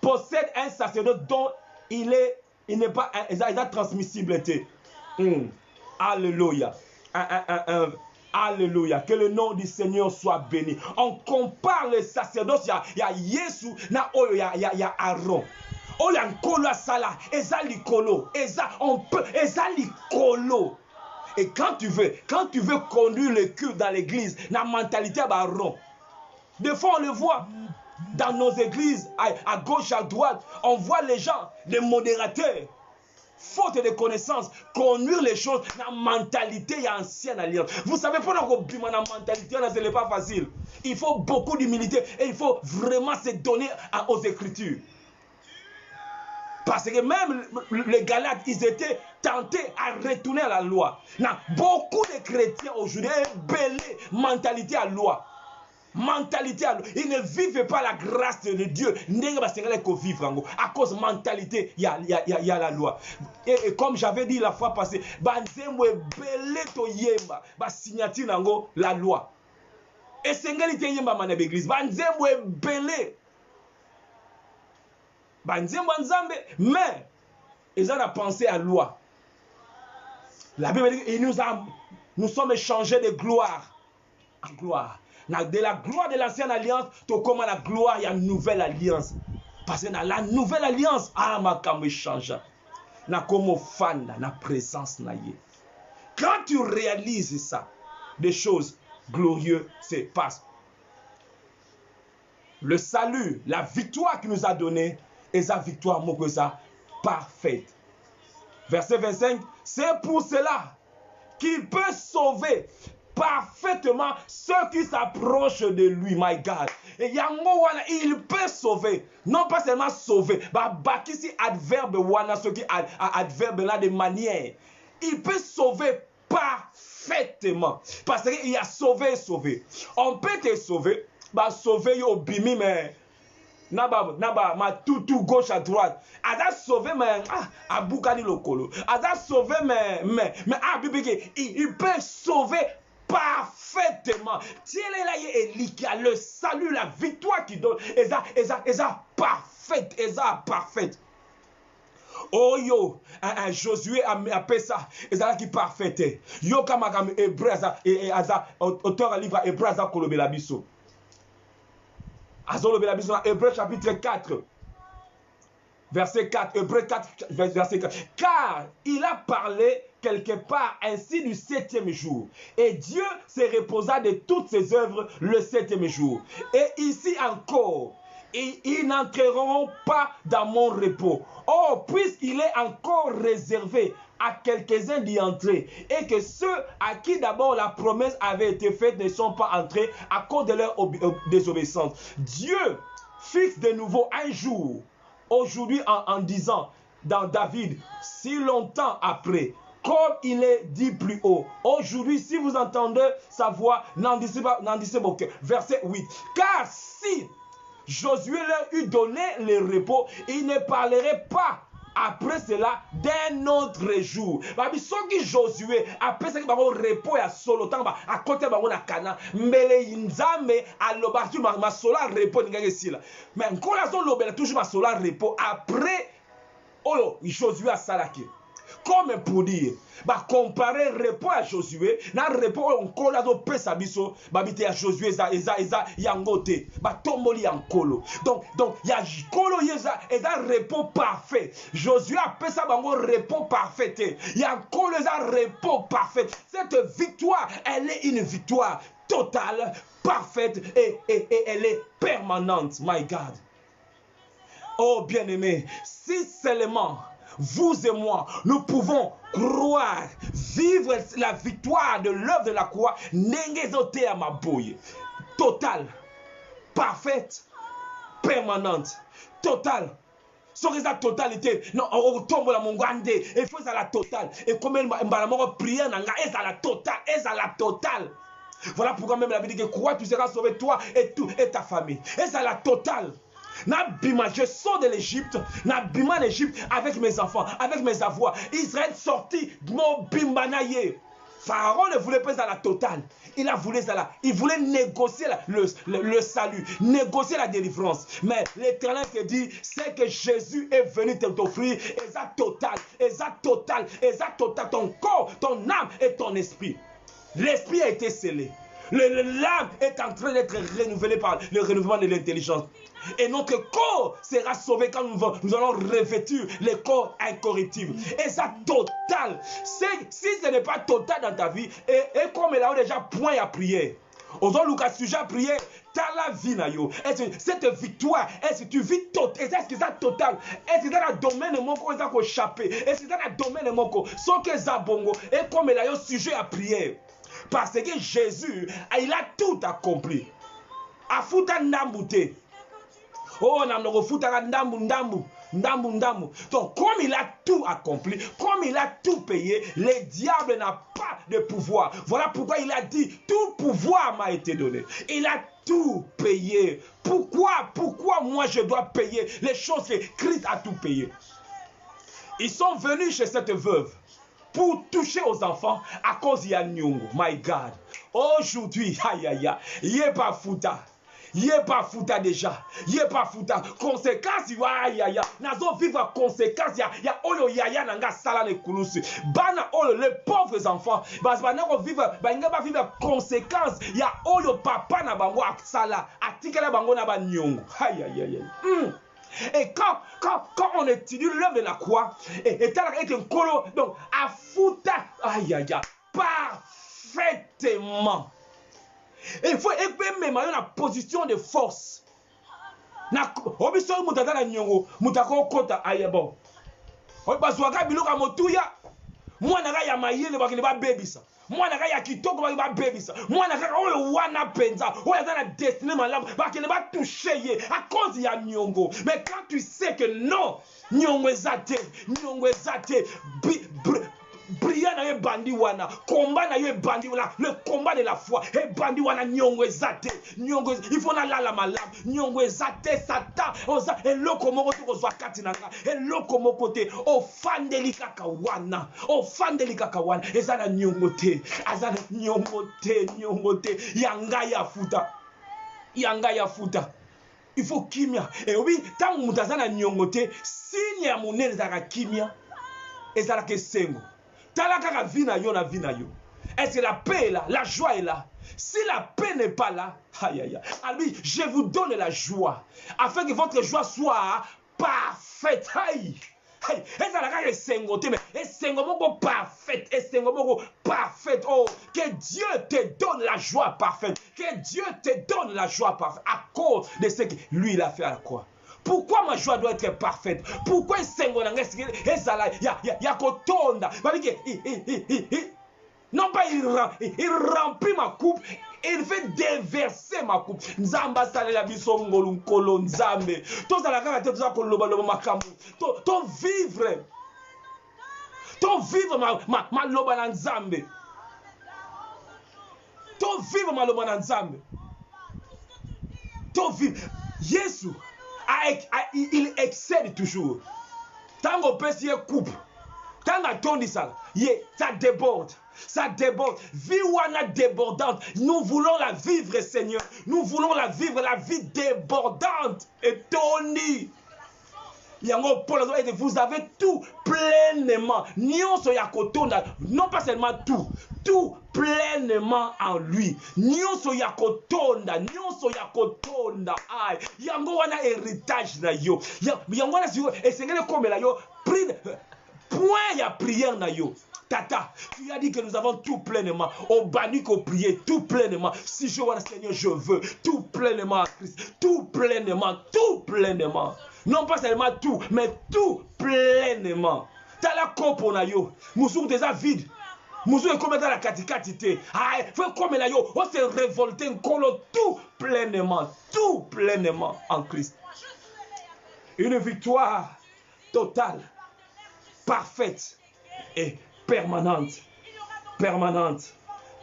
possède un sacerdoce dont il n'est pas transmissibilité. Alléluia. Alléluia. Que le nom du Seigneur soit béni. On compare le sacerdoce. Il y a Yesu, il y a Aaron. Il y a Nkolo Sala. Eza likolo. On peut. Eza likolo. Et quand tu veux conduire le culte dans l'église, la mentalité d'Aaron. Des fois, on le voit. Dans nos églises, à gauche, à droite, on voit les gens, les modérateurs, faute de connaissances, conduire les choses dans la mentalité ancienne alliance. Vous savez, pour la mentalité, ce n'est pas facile. Il faut beaucoup d'humilité et il faut vraiment se donner aux Écritures. Parce que même les Galates, ils étaient tentés à retourner à la loi. Beaucoup de chrétiens aujourd'hui ont belé mentalité à la loi. Mentalité, ils ne vivent pas la grâce de Dieu. À cause de mentalité, il y a la loi. Et comme j'avais dit la fois passée, la loi. Et c'est l'église. Mais ils ont pensé à la loi. La Bible dit nous sommes échangés de gloire en gloire. De la gloire de l'ancienne alliance, to comme la gloire, il y a une nouvelle alliance. Parce que dans la nouvelle alliance, ma kamwe change. Na comme fan, na présence na ye. Quand tu réalises ça, des choses glorieuses se passent. Le salut, la victoire qu'il nous a donnée, est sa victoire mokosa parfaite. Verset 25, c'est pour cela qu'il peut sauver parfaitement ceux qui s'approchent de lui, my God. Et il peut sauver, non pas seulement sauver, mais ici adverbe wana ce qui adverbe là de manière. Il peut sauver parfaitement parce qu'il a sauvé. On peut te sauver, sauver au bimi mais naba ma tout gauche à droite. Ada sauver mais abukani lokolo. Ada sauver mais bibiki il peut sauver parfaitement. Le salut, la victoire qui donne, parfaite. Oh yo, Josué a fait ça. Et ça qui parfait. Yo kamakam hébreu et auteur du livre hébreu za kolobela biso. Azolobela biso dans Hébreu chapitre 4. Verset 4, Hébreu 4, verset 4. Car il a parlé quelque part ainsi du 7e jour. Et Dieu se reposa de toutes ses œuvres le 7e jour. Et ici encore, ils n'entreront pas dans mon repos. Oh, puisqu'il est encore réservé à quelques-uns d'y entrer, et que ceux à qui d'abord la promesse avait été faite ne sont pas entrés à cause de leur désobéissance. Dieu fixe de nouveau un jour, aujourd'hui en disant dans David, si longtemps après, comme il est dit plus haut. Aujourd'hui, si vous entendez sa voix, n'en dissez pas mon cœur. Verset 8. Car si Josué leur eût donné le repos, il ne parlerait pas après cela d'un autre jour. Babi soki Josué après ça bango repos ya solo tamba à côté bango na kana mbele inzambe aloba tu ma sola repos ngake sila. Mais encore la zone lobela toujours ma sola repos après oh Josué a salaki. Comme pour dire, comparer repos à Josué, na repos encore la zone pesa biso, babite à Josué eza yangote, tomboli yankolo. Donc ya kolo yeza repos parfait. Josué a pesa bango repos parfait. Yankolo eza repos parfait. Cette victoire, elle est une victoire totale, parfaite et elle est permanente. My God. Oh bien-aimé, si seulement vous et moi, nous pouvons croire, vivre la victoire de l'œuvre de la croix, nengezote à ma bouille, totale, parfaite, permanente, totale. Sur la totalité, non, on tombe la mongande, il faut ça la totale. Et comme elle m'a prié, est à la totale, est à la totale. Voilà pourquoi même la Bible dit que crois, tu seras sauvé, toi et ta famille. Est à la totale. Je sors de l'Égypte, en Égypte avec mes enfants, avec mes avoirs. Israël sorti de mon bimbanaye. Pharaon ne voulait pas à la totale. Il voulait négocier le salut, négocier la délivrance. Mais l'Éternel te dit, c'est que Jésus est venu t'offrir exact total, ton corps, ton âme et ton esprit. L'esprit a été scellé. L'âme est en train d'être renouvelée par le renouvellement de l'intelligence. Et notre corps sera sauvé quand nous allons revêtir le corps incorruptible. Et ça total. Si ce n'est pas total dans ta vie, et comme il a déjà point à prier. Aujourd'hui, Lucas, sujet à prier, tu as la vie. Cette victoire, est-ce que tu vis total? Est-ce que c'est total? Est-ce que dans le domaine de mon corps, il a échappé? Est-ce que dans le domaine de mon corps, sans que ça bongo, et comme il a un sujet à prier. Parce que Jésus, il a tout accompli. Afuta ndambute. Oh, namno futa ndambu. Donc, comme il a tout accompli, comme il a tout payé, le diable n'a pas de pouvoir. Voilà pourquoi il a dit, tout pouvoir m'a été donné. Il a tout payé. Pourquoi moi je dois payer les choses que Christ a tout payé? Ils sont venus chez cette veuve pour toucher aux enfants à cause de Nyongo. My God. Aujourd'hui, il n'est pas fouta. Il n'est pas fouta déjà. Il n'est pas fouta. Conséquence, nazo vivre conséquence. Il y a oyo yaya nanga sala ne kulusi. Bana oyo les pauvres enfants. Bas bana ko vivre, banga ba vivre conséquence. Il y a oyo papa na bango sala. Atikela bango na ba nyongo. Et quand on étudie l'œuvre de la croix, et tel un colo, donc à fouta, parfaitement. Et il faut même la position de force. Na obiso mutata na nyongo, mutako kota ayebo. Obazwaka biloka motuya, mwana ga ya mayele bakile ba bebisa. Mwana ga ya kitoko ba bebisa. Mwana ga oyo wana penza, oyo na destiné malamu, bakile ba toucher ye à cause ya nyongo. Mais quand tu sais que non, nyongo ezate, Brillant na ye bandi wana, combat na ye bandi wana, le combat de la foi, et bandi wana nyongo ezate, nyongo il faut na la malam, nyongo ezate satan, oza et loko moko to kozwa kati nanga, et loko moko te ofandeli kaka wana, ezana nyongo te, nyongo te, yanga ya futa. Il faut kimia. Et oui, tant que mutazana nyongote, si ligne ya monene ezalaka kimia ezalaka esengo tala kaka vi na yo na vi na yo. Est-ce que la paix est là, la joie est là? Si la paix n'est pas là, aïe aïe aïe, alors je vous donne la joie afin que votre joie soit parfaite. Aïe aïe, ezalaka esengo te mais esengo moko parfaite, esengo moko parfaite. Oh, que Dieu te donne la joie parfaite, que Dieu te donne la joie parfaite à cause de ce que lui il a fait à la croix. Pourquoi ma joie doit être parfaite? Pourquoi esengo na ngai ezala ya kotonda? Non pas il remplit ma coupe, il fait déverser ma coupe. Nzamba salela biso ngolu nkolo nzambe. Tozala kaka te toza koloba loba makambo. Ton vivre ma loba na nzambe. Ton vivre ma loba na nzambe. Ton vivre. Yesu il excelle toujours. Tango pesi ye coupe. Tango tondisa, ça déborde. Ça déborde. Vie wana débordante. Nous voulons la vivre, Seigneur. Nous voulons la vivre, la vie débordante. Et Tony. Vous avez tout pleinement. Non pas seulement tout. Tout pleinement en lui. Nyonso ya kotonda. Ay. Yango wana héritage na yo. Yango wana si yo. Esengele komela yo. Point ya prière na yo. Tata, tu as dit que nous avons tout pleinement. Au banni qu'au prier, tout pleinement. Si je vois le Seigneur, je veux tout pleinement à Christ. Tout pleinement, tout pleinement. Non pas seulement tout, mais tout pleinement. T'as la compo na yo. Moussouk déjà vide. Moussouk est comme dans la katikatité. Ah, faut comme la yo. On s'est révolté, tout pleinement en Christ. Une victoire totale, parfaite et permanente.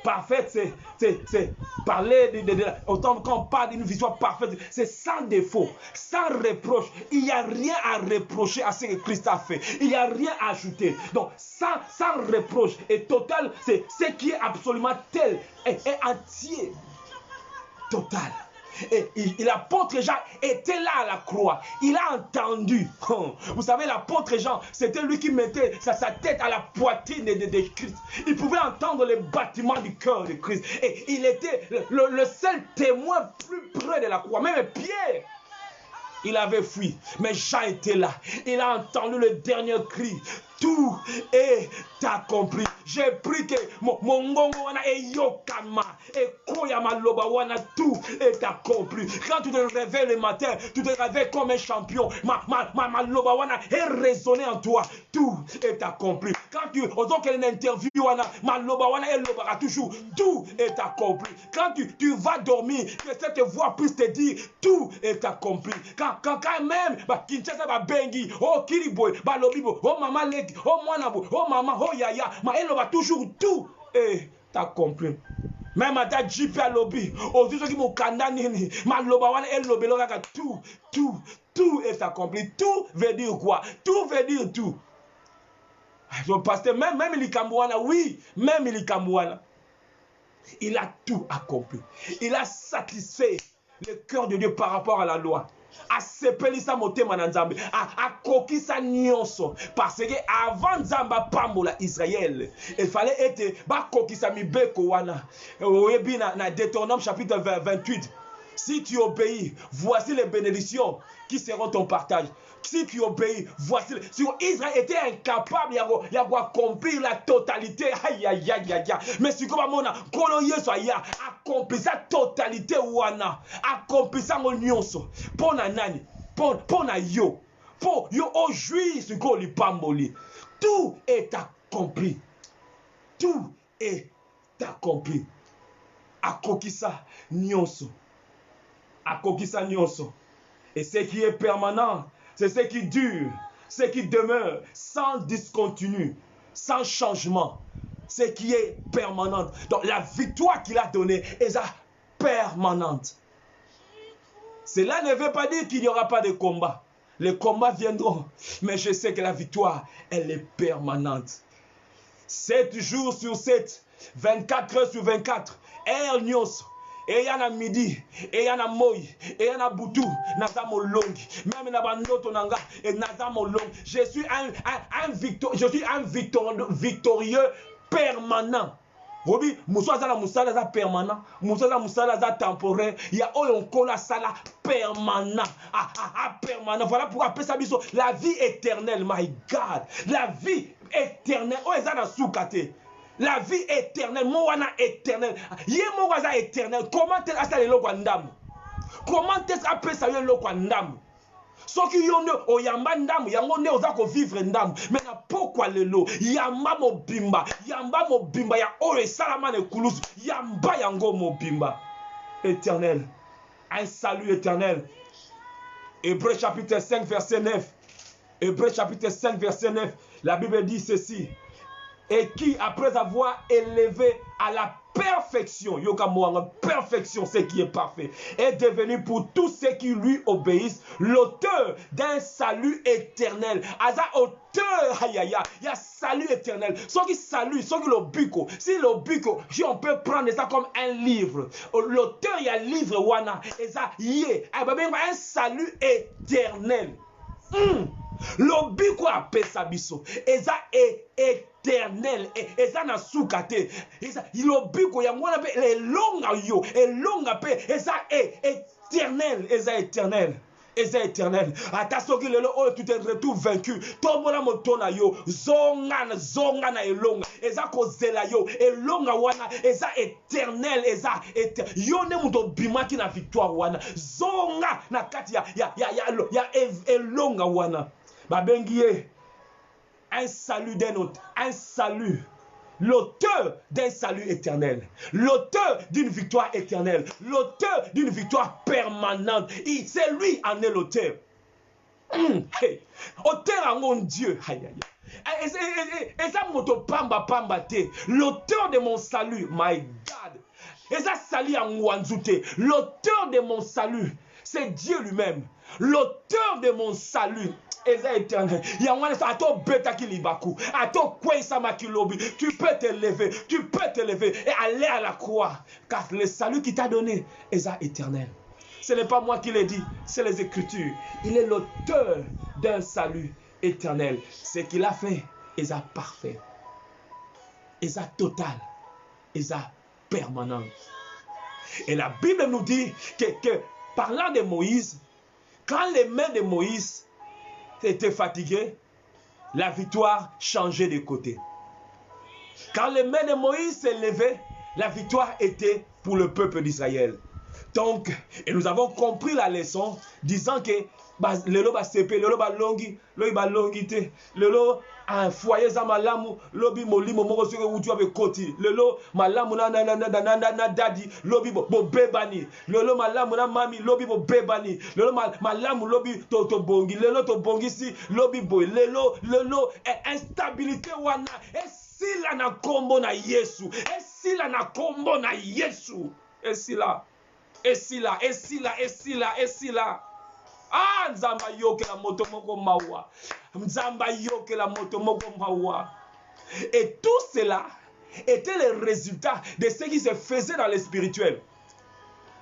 Parfaite, c'est parler autant quand on parle d'une victoire parfaite, c'est sans défaut, sans reproche. Il n'y a rien à reprocher à ce que Christ a fait. Il n'y a rien à ajouter. Donc, sans reproche et total, c'est ce qui est absolument tel et entier. Total. Et l'apôtre Jean était là à la croix. Il a entendu. Vous savez, l'apôtre Jean, c'était lui qui mettait sa tête à la poitrine de Christ. Il pouvait entendre les battements du cœur de Christ. Et il était le seul témoin plus près de la croix. Même Pierre, il avait fui. Mais Jean était là. Il a entendu le dernier cri. Tout est accompli. J'ai pris que mon ngongo wana e yokama et koyama loba wana tout est accompli. Quand tu te réveilles le matin, tu te réveilles comme un champion. Ma loba wana est résonné en toi. Tout est accompli. Quand tu autant qu'elle interview wana, ma loba wana est loba toujours. Tout est accompli. Quand tu vas dormir, que cette voix puisse te dire tout est accompli. Quand même, Kinshasa ba bengi, oh kiriboy, ba lobibo, oh maman leki, oh mwanabo, oh maman, oh yaya, ma elle va toujours tout est accompli. Même à ta JP à lobby, aujourd'hui ceux qui m'ont condamné, ma loba wana elle lobe loka tout est accompli. Tout veut dire quoi? Tout veut dire tout. Le pasteur, même Likambouana, oui, même Likambouana, il a tout accompli. Il a satisfait le cœur de Dieu par rapport à la loi. A sepelisa motema na nzambe a kokisa nyonso parce que avant nzamba pambola Israël il fallait être ba kokisa mibeko wana oyebi na Deutéronome chapitre 28. Si tu obéis, voici les bénédictions qui seront ton partage. Si tu obéis, voici. Si Israël était incapable d'accomplir la totalité, mais si comme on a accompli sa totalité, accompli sa nyonso, pour nani, pour yo, pour yo aujourd'hui ce qu'on lui pamboli. Tout est accompli. Tout est accompli. Akokisa nyonso. Akokisa nyonso. Et ce qui est permanent, c'est ce qui dure, ce qui demeure sans discontinu, sans changement, ce qui est permanent. Donc la victoire qu'il a donnée est permanente. Cela ne veut pas dire qu'il n'y aura pas de combat. Les combats viendront, mais je sais que la victoire, elle est permanente. 7 jours sur 7, 24 heures sur 24, Nyos, Et il y en a midi, et il y en a moi, et il y en a boutou, nazamo long, même na bandoto nanga, et nazamo long. Je suis un victorieux permanent. Robi, Moussa la Moussa la permanent, Moussa la Moussa la temporaire, il y a encore la sala permanent, permanent. Voilà pourquoi après ça biso la vie éternelle, my God, la vie éternelle. Oh, ça na soukate. La vie éternelle, Moana éternelle. Yé Moana éternelle. Comment est-ce que le Kwandam? Comment est-ce que le Kwandam? So qui yonde o yamba ndam, yangonde ozako vivre ndam. Mais na pourquoi lelo? Yamba mobimba, ya ore salamane kulus, yamba yango mobimba. Éternel, un salut éternel. Hébreux chapitre 5 verset 9. Hébreux chapitre 5 verset 9. La Bible dit ceci. Et qui, après avoir élevé à la perfection, perfection, ce qui est parfait, est devenu pour tous ceux qui lui obéissent l'auteur d'un salut éternel. Aza auteur, il y a salut éternel. Ceux qui saluent, ceux qui l'obiko. Si l'obiko, on peut prendre ça comme un livre. L'auteur, il y a livre, wana. Et ça, un salut éternel. L'obiko a pesabiso. Et ça est éternel. Et ça n'a soukate. Et ça, l'obiko yangwana pe les longa yo. Et longa pe. Et ça est éternel. Et ça est éternel. Et c'est éternel. Atasoki lelo oh tu te retrouves vaincu. Tombola motona yo. Zongana elonga. Eza kozela yo. Elonga wana. Eza éternel. Eza éternel. Yo ne muto bimaki na victoire wana. Zonga na kati ya elonga wana. Babengiye. Un salut d'un autre. Un salut. L'auteur d'un salut éternel, l'auteur d'une victoire éternelle, l'auteur d'une victoire permanente. C'est lui en est l'auteur. Auteur en mon Dieu. Et ça moto pamba te. L'auteur de mon salut, my God. Et ça sali en wanzute. L'auteur de mon salut, c'est Dieu lui-même. L'auteur de mon salut. Éternel. Tu peux te lever et aller à la croix. Car le salut qu'il t'a donné est éternel. Ce n'est pas moi qui l'ai dit, c'est les Écritures. Il est l'auteur d'un salut éternel. Ce qu'il a fait est parfait, est total, est permanent. Et la Bible nous dit que parlant de Moïse, quand les mains de Moïse était fatigué, la victoire changeait de côté. Quand les mains de Moïse s'élevaient, la victoire était pour le peuple d'Israël. Donc, et nous avons compris la leçon, disant que lelo ba sepe, lelo ba longi, lelo un foyer za malamu, lobi molimo moko soke utu abe koti, lelo malamu na dadi, lobi bo bebani, lelo malamu na mami, lobi bo bebani, lelo malamu lobi to bongi, lelo to bongi si, lobi boy, lelo instabilité wana, esila na kombo na Yesu, esila na kombo na Yesu, esila. Ah, nzamba yoke la moto moko mawa. Nzamba yoke la moto moko mawa. Et tout cela était le résultat de ce qui se faisait dans le spirituel.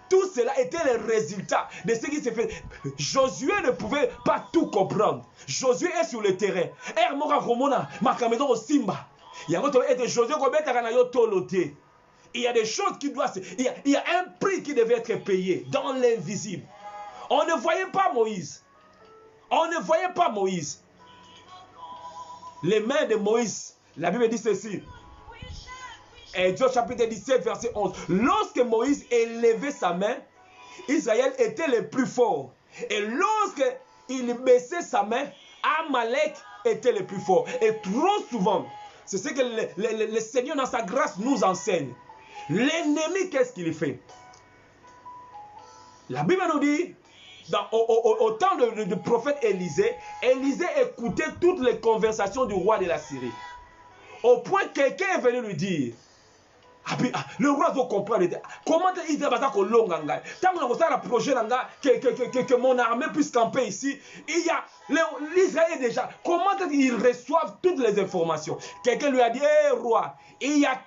Tout cela était le résultat de ce qui se faisait. Josué ne pouvait pas tout comprendre. Josué est sur le terrain. Er moka komona makamedo au simba. Il y a Josué kobeta kana yo tolote. Il y a des choses qui doivent... Il y a un prix qui devait être payé dans l'invisible. On ne voyait pas Moïse. On ne voyait pas Moïse. Les mains de Moïse, la Bible dit ceci. Exode chapitre 17, verset 11. Lorsque Moïse élevait sa main, Israël était le plus fort. Et lorsque il baissait sa main, Amalek était le plus fort. Et trop souvent, c'est ce que le Seigneur dans sa grâce nous enseigne. L'ennemi, qu'est-ce qu'il fait? La Bible nous dit, au temps du prophète Élisée, Élisée écoutait toutes les conversations du roi de la Syrie. Au point que quelqu'un est venu lui dire, Le roi doit comprendre comment il va faire que l'onganga. Tant qu'on a un projet que mon armée puisse camper ici, il y a l'Israël déjà. Comment ils reçoivent toutes les informations? Quelqu'un lui a dit, hey, roi, il y a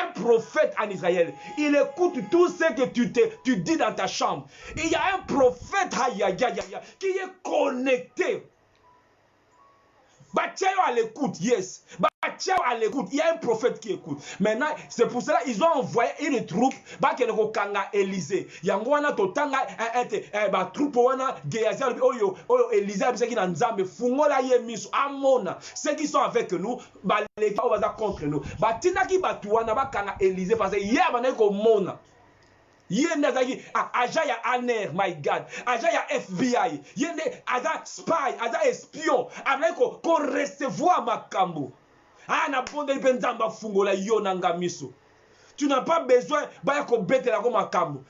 un prophète en Israël. Il écoute tout ce que tu dis dans ta chambre. Il y a un prophète qui est connecté. Batiao à l'écoute, yes. Batiao à l'écoute. Il y a un prophète qui écoute. Maintenant, c'est pour cela qu'ils ont envoyé une troupe. Bakeno kanga Élysée. Yangwana totanga troupe wana Géasi oyo Élysée abisaki na nzambe fungola ye miso amona. Ceux qui sont avec nous, les gens va contre nous. Batinaki batuana bakanga Élysée parce que hier bana ko mona. Yende azaki agent ya ANR, my God, agent ya FBI, yende aza spy, aza espion, amai ko recevoir makambo. Na bonde lipenzamba fungola yo nanga miso. Tu n'as pas besoin baya ko betela ko makambo.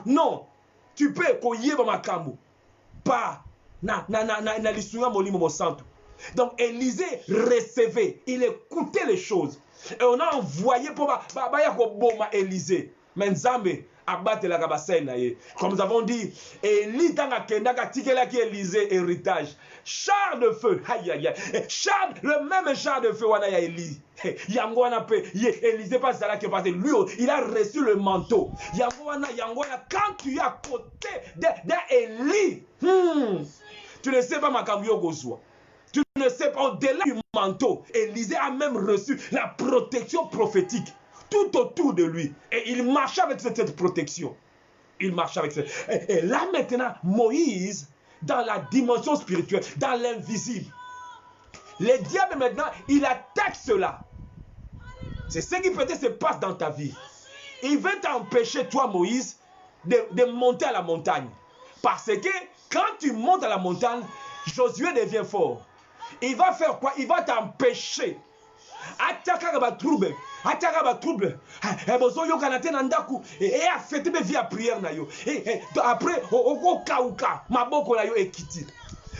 Non, tu peux ko yeba makambo. Pas na lisunga molimo mo santo. Donc Élisée recevait, il écoutait les choses. Et on a envoyé pour baya ko boma Élisée. Mais Nzambe comme nous avons dit, Élie tanga kendaka tikela ki Élisée héritage. Char de feu, aïe aïe aïe. Char, le même char de feu wana ya Élie. Yangwana pe, Élisée pas ça que parce que lui il a reçu le manteau. Yangwana quand tu es à côté d'Élie, tu ne sais pas ma cambio gozwa. Tu ne sais pas au-delà du manteau, Élisée a même reçu la protection prophétique. Tout autour de lui. Et il marchait avec cette protection. Il marchait avec cette... Et là maintenant, Moïse, dans la dimension spirituelle, dans l'invisible, le diable maintenant, il attaque cela. C'est ce qui peut-être se passe dans ta vie. Il veut t'empêcher, toi Moïse, de monter à la montagne. Parce que quand tu montes à la montagne, Josué devient fort. Il va faire quoi? Il va t'empêcher. Attaquer ba trouble, attaquer ba trouble. Bozo yo kanate na ndaku et a fêter be vie à prière na yo. Et après au kauka maboko na yo ekiti.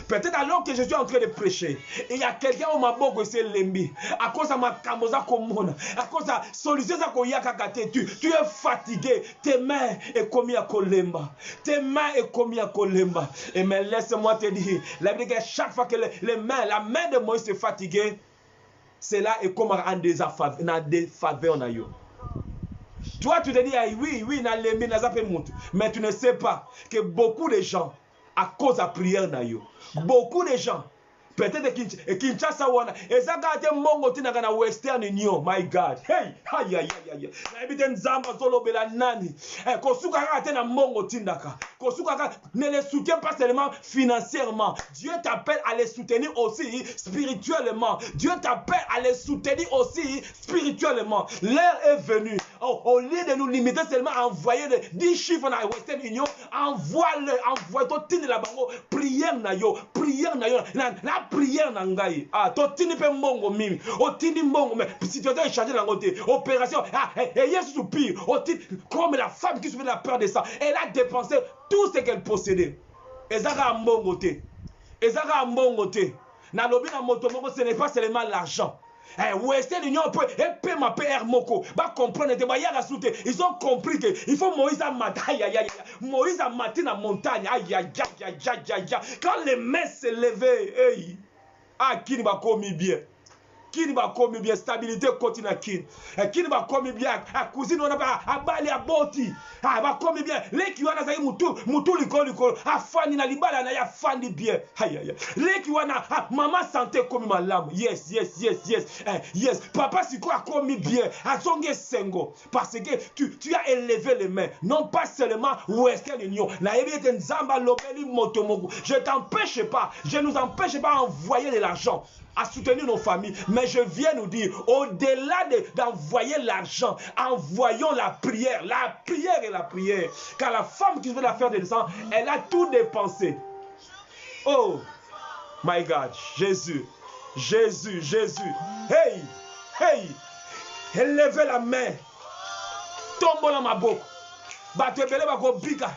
Peut-être alors que je suis en train de prêcher, il y a quelqu'un au maboko c'est lembi. À cause de ma kamoza komona, à cause de solution za koyaka kate tu es fatigué, tes mains est commis à kolemba. Tes mains est commis à kolemba. Et mais laisse-moi te dire, la Bible dit que chaque fois que la main de Moïse est fatiguée, cela est comme un défaveur. Toi, tu te dis, oui, mais tu ne sais pas que beaucoup de gens, à cause de la prière, beaucoup de gens, peut-être Kinshasa wana ezaka te mongo tinaka na Western Union, my God. Hey, aïe aïe aïe. Na ebite nzamba zolobela nani. Kosuka ka te na mongo tindaka. Kosuka ka ne les soutient pas seulement financièrement. Dieu t'appelle à les soutenir aussi spirituellement. Dieu t'appelle à les soutenir aussi spirituellement. L'heure est venue. Au lieu de nous limiter seulement à envoyer 10 chiffres dans la Western Union, envoie toi tine la bango prière na yo. La prière nangai. To tini pe mbongo mimi. O tini mbongo mais situation est changée dans côté. Opération. Et hier soupir. Comme la femme qui souffrait de la peur de ça. Elle a dépensé tout ce qu'elle possédait. Ezaka mbongo te. Ezaka mbongo te. Na lobi na moto moko ce n'est pas seulement l'argent. Western Union peut et ma PR moko ba comprendre de ba ya soute. Ils ont compris que il faut Moïse a matin. Moïse a matin na montagne. Quand les mains se levaient, qui ne va commis bien. Qui ne va commis bien, stabilité continue qui ne va commis bien, à cousine on a pas à bali à boti, va commis bien, les qui wana zaï mutu likolo, à fani na libala na ya fani bien, les qui wana maman santé commis malamu, yes, papa si quoi commis bien, à zonge sengo, parce que tu as élevé les mains, non pas seulement Western Union, na ebite nzamba lobeli motomoku, je ne nous empêche pas d'envoyer de l'argent, à soutenir nos familles. Mais je viens nous dire, au-delà d'envoyer l'argent, envoyons la prière. La prière est la prière. Car la femme qui veut la faire descendre, elle a tout dépensé. Oh, my God, Jésus. Hey, élevez la main. Tombe dans ma bouche. Batebele bako bika.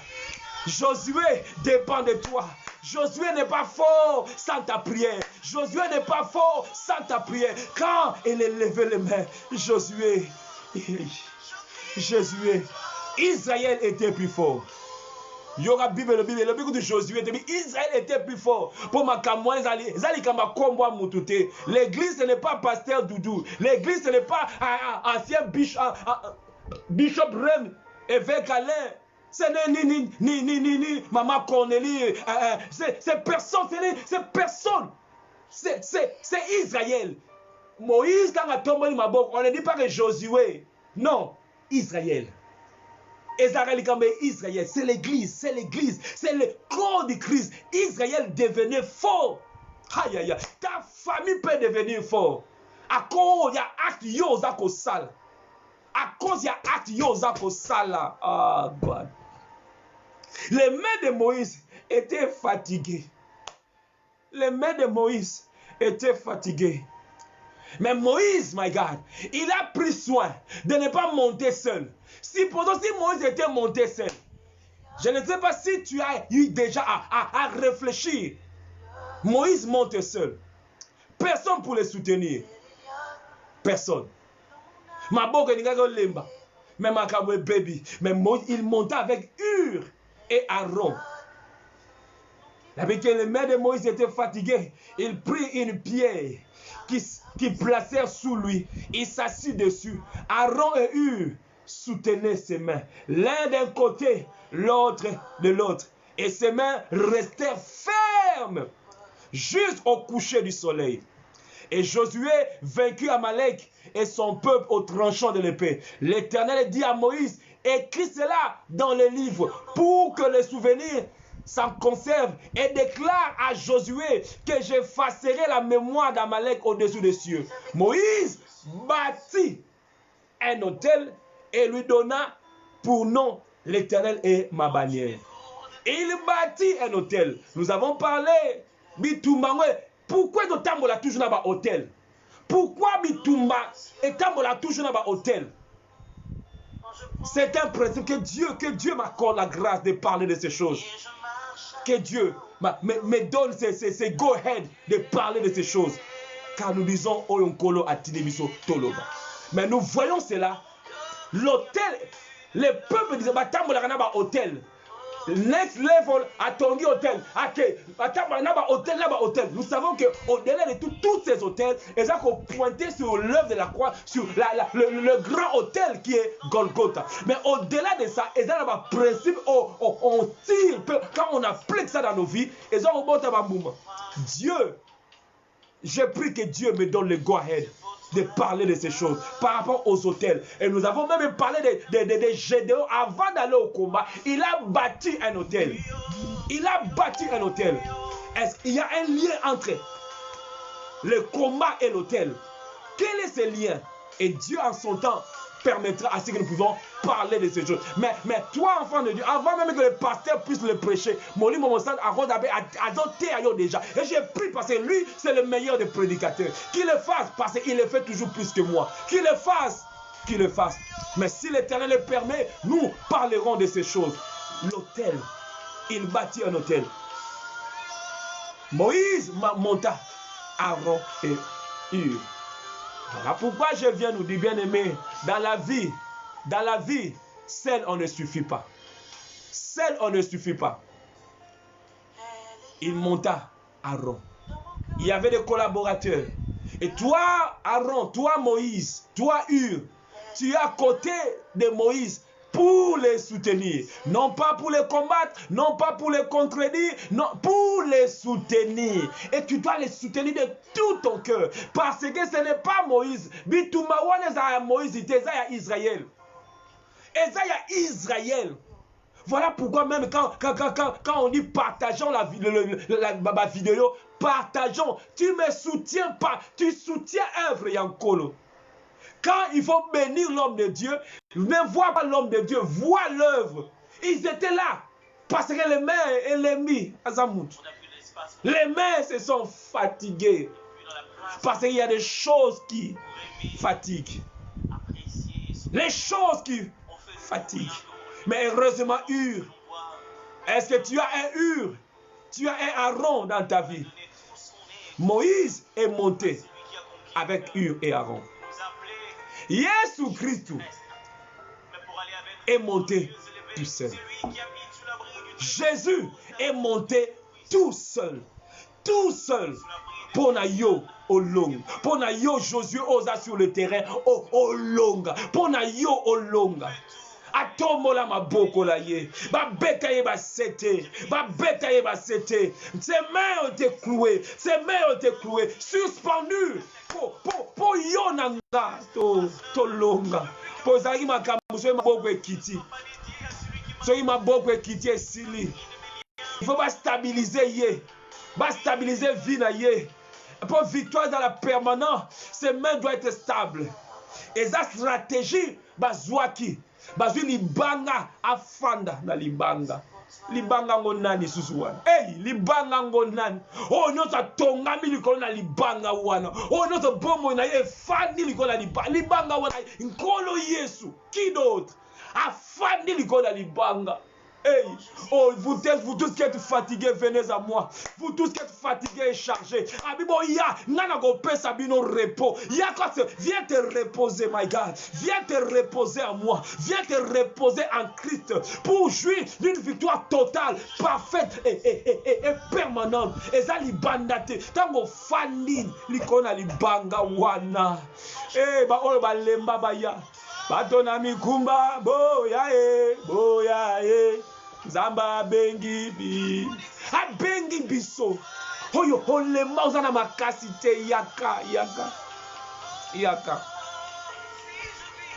Josué dépend de toi. Josué n'est pas fort sans ta prière. Josué n'est pas fort sans ta prière. Quand il élevait les mains, Josué, Josué, Israël était plus fort. Il y aura le Bible de Josué, Israël était plus fort. Pour ma camoine, l'église, ce n'est pas pasteur Doudou. L'église, ce n'est pas ancien bishop Rem, évêque Alain. Ce n'est ni maman Cornélie. C'est personne, c'est personne. C'est Israël. Moïse, quand on ne dit pas que Josué. Non, Israël. Israël, c'est l'église, c'est le corps du Christ. Israël devenait fort. Aïe, aïe, aïe. Ta famille peut devenir fort. À cause, il y a acte yozako sale. À cause, il y a acte yozako sale. Ah, God. Les mains de Moïse étaient fatiguées. Les mains de Moïse étaient fatiguées. Mais Moïse, my God, il a pris soin de ne pas monter seul. Si Moïse était monté seul, je ne sais pas si tu as eu déjà à réfléchir. Moïse monte seul. Personne pour le soutenir. Personne. Mais Moïse, il monta avec Hur et Aaron. Les mains de Moïse étaient fatiguées. Il prit une pierre qui placèrent sous lui. Il s'assit dessus. Aaron et Hur soutenaient ses mains, l'un d'un côté, l'autre de l'autre. Et ses mains restèrent fermes jusqu'au coucher du soleil. Et Josué vaincut Amalek et son peuple au tranchant de l'épée. L'Éternel dit à Moïse, écris cela dans le livre pour que le souvenir s'en conserve, et déclare à Josué que j'effacerai la mémoire d'Amalek au-dessus des cieux. Moïse bâtit un autel et lui donna pour nom l'Éternel est ma bannière. Il bâtit un autel. Nous avons parlé, pourquoi Tambola toujours dans hôtel? Pourquoi Bitumba et Tambola toujours dans hôtel? C'est un principe que Dieu m'accorde la grâce de parler de ces choses. Que Dieu me donne ces go-ahead de parler de ces choses. Car nous disons Oyonkolo Atinebiso Toloba. Mais nous voyons cela. L'hôtel, les peuples disaient Tambola Ranaba hôtel. Next level à Tongi Hôtel. Nous savons qu'au-delà de tous ces hôtels, ils ont pointé sur l'œuvre de la croix, sur le grand hôtel qui est Golgotha. Mais au-delà de ça, ils ont un principe, on tire, quand on applique ça dans nos vies, ils ont un mouvement. Dieu, j'ai pris que Dieu me donne le go-ahead de parler de ces choses par rapport aux hôtels. Et nous avons même parlé de Gédéon avant d'aller au combat. Il a bâti un hôtel. Il a bâti un hôtel. Est-ce qu'il y a un lien entre le combat et l'hôtel? Quel est ce lien? Et Dieu en son temps permettra à ce que nous pouvons parler de ces choses. Mais toi, enfant de Dieu, avant même que le pasteur puisse le prêcher, Moli Momosad a doté déjà. Et j'ai pris parce que lui, c'est le meilleur des prédicateurs. Qu'il le fasse parce qu'il le fait toujours plus que moi. Qu'il le fasse. Qu'il le fasse. Mais si l'Éternel le permet, nous parlerons de ces choses. L'autel. Il bâtit un autel. Moïse monta Aaron et Hur. Voilà pourquoi je viens nous dire, bien aimé, dans la vie, seul on ne suffit pas. Seul on ne suffit pas. Il monta Aaron. Il y avait des collaborateurs. Et toi, Aaron, toi, Moïse, toi, Hur, tu es à côté de Moïse pour les soutenir. Non pas pour les combattre, non pas pour les contredire, non, pour les soutenir. Et tu dois les soutenir de tout ton cœur. Parce que ce n'est pas Moïse. Moïse, c'est Israël. Israël. Voilà pourquoi même quand on dit partageons la vidéo, partageons, tu me soutiens pas, tu soutiens œuvre Yankolo. Quand il faut bénir l'homme de Dieu, ne vois pas l'homme de Dieu, vois l'œuvre. Ils étaient là parce que les mains et les mis à Zamout. Les mains se sont fatiguées parce qu'il y a des choses qui fatiguent. Les choses qui fatiguent. Mais heureusement, Hur, est-ce que tu as un Hur? Tu as un Aaron dans ta vie. Moïse est monté avec Hur et Aaron. Jésus Christ, est monté tout seul. Jésus est monté tout seul. Tout seul. Pour na yo au long. Pour na yo Josué osa sur le terrain au long. Pour na yo au long. Atomola maboko la ye. Ba beta ye ba sete. Ba beta ye ba sete. Ses mains ont été clouées. Ses mains ont été clouées. Suspendues. Po yo nanga. To longa. Po zaki makambu. So maboko ekiti. So maboko ekiti esili. Il faut pas stabiliser ye. Va stabiliser vie na ye. Pour victoire dans la permanence, ses mains doivent être stables. Et sa stratégie, bazwaki. Bazwi libanga afanda na libanga. Libanga ngonani susuwana. Hey, libanga ngonani. Oh, nyota tongami likolo na libanga wana. Oh, nyota bomo na ye fandi likolo na libanga. Libanga wana nkolo Yesu. Qui d'autre? Afandi likolo na libanga. Hey, oh, vous tous qui êtes fatigués, venez à moi. Vous tous qui êtes fatigués et chargés. Abiboya, nana go pesa bino repos. Ya quoi, viens te reposer, my God. Viens te reposer à moi. Viens te reposer en Christ pour jouir d'une victoire totale, parfaite et permanente. Et ça libandate. Tango fani likona libanga wana. Eh, ba ol ba lemba ba ya. Batona mikumba boya e. Zamba bengi bi. A bengi biso. Oyo olema uzana makasite yaka.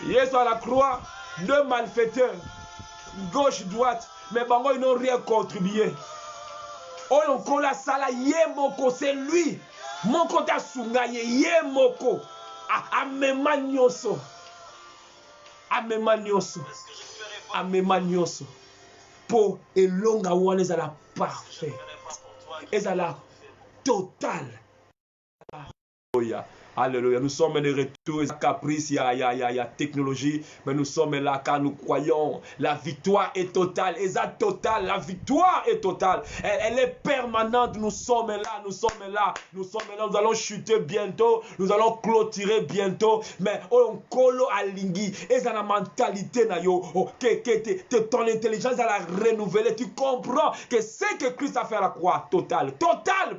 Yesu à la croix, deux malfaiteurs, gauche, droite, mais bango ils n'ont rien contribué. Oyo kola sala yemoko, c'est lui. Moko ta sungaye yemoko. Amema nyoso. Pour elonga wana ezala parfait. Ezala total. Alléluia. Nous sommes de retour. Il y a caprice, il y a technologie. Mais nous sommes là car nous croyons. La victoire est totale. La victoire est totale. Elle est permanente. Nous sommes là. Nous allons chuter bientôt. Nous allons clôturer bientôt. Mais on colo alingi. Et ça la mentalité na yo. Que ton intelligence à la renouveler. Tu comprends que c'est que Christ a fait à la croix. Total,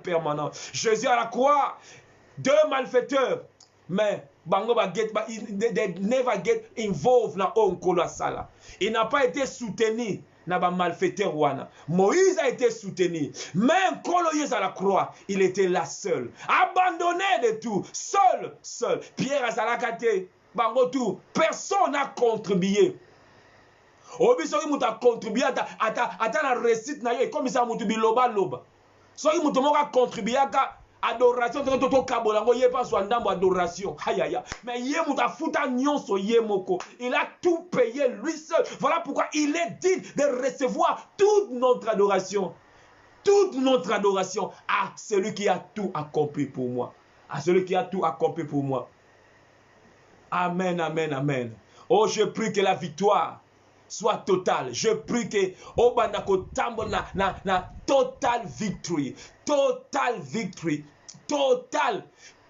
permanent. Jésus à la croix. Deux malfaiteurs, mais they never get involved na onkolo sala. Il n'a pas été soutenu na ba malfaiteur wana. Moïse a été soutenu, mais Nkolo Yesu à la croix, il était là seul, abandonné de tout, seul. Pierre a salakate, bango tout, personne n'a contribué. Obisoki muta contribué ata na récite na yo comme ça mutu biloba. Soki mutu moka contribué aka adoration toto kabolango ye pas so ndambo adoration hayaya mais ye muta futa nyonso ye moko, il a tout payé lui seul. Voilà pourquoi il est digne de recevoir toute notre adoration à celui qui a tout accompli pour moi, amen. Oh, je prie que la victoire soit totale. Je prie que Obanako Tambo na total victory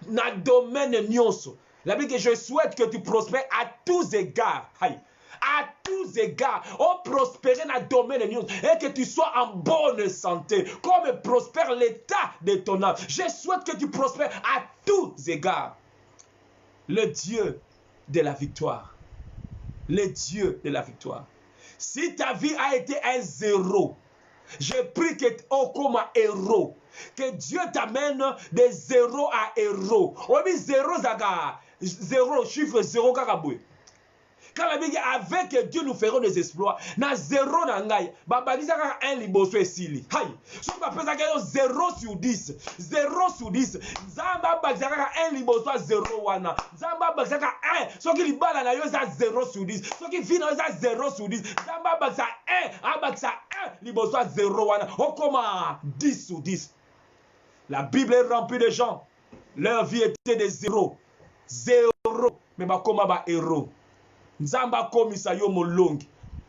na domaine nyonso. La Bible que je souhaite que tu prospères à tous égards. À tous égards, prospérer dans le domaine nyonso et que tu sois en bonne santé, comme prospère l'état de ton âme. Je souhaite que tu prospères à tous égards. Le Dieu de la victoire. Si ta vie a été un zéro, je prie que comme un héros, que Dieu t'amène de zéro à héros. On dit zéro, chiffre zéro kakaboué. Quand la Bible dit avec Dieu nous ferons des exploits, na zéro na ngai, babaliza kaka un liboso esili. Hai, so ba pesa ka 0 sur 10. Zamba babaliza kaka un liboso a 0 wana. Zamba babaliza kaka 1. So ki libala na yo za 0 sur 10. So ki vina za 0 sur 10. Zamba babaliza 1, abakisa 1 liboso a 0 wana. Okoma 10 sur 10. La Bible est remplie de gens. Leur vie était de 0. Mais bakoma ba héros. Nzamba komisa yo molongi.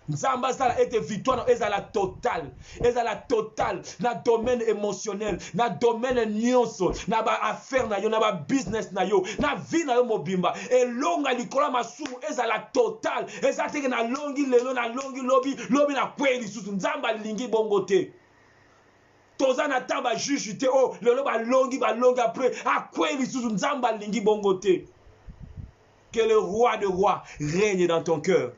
Nzamba sala ete victoire ezala total. Ezala total na domaine émotionnel, na domaine nyonso, na ba affaire na yo, na ba business na yo, na vie na yo mobimba. Elonga likola masumu ezala total. Ezate na longi lelo na longi lobi na kweli susu nzamba lingi bongo te. Toza na taba juge te oh lelo ba longi après a kweli susu nzamba lingi bongo te. Que le roi de rois règne dans ton cœur.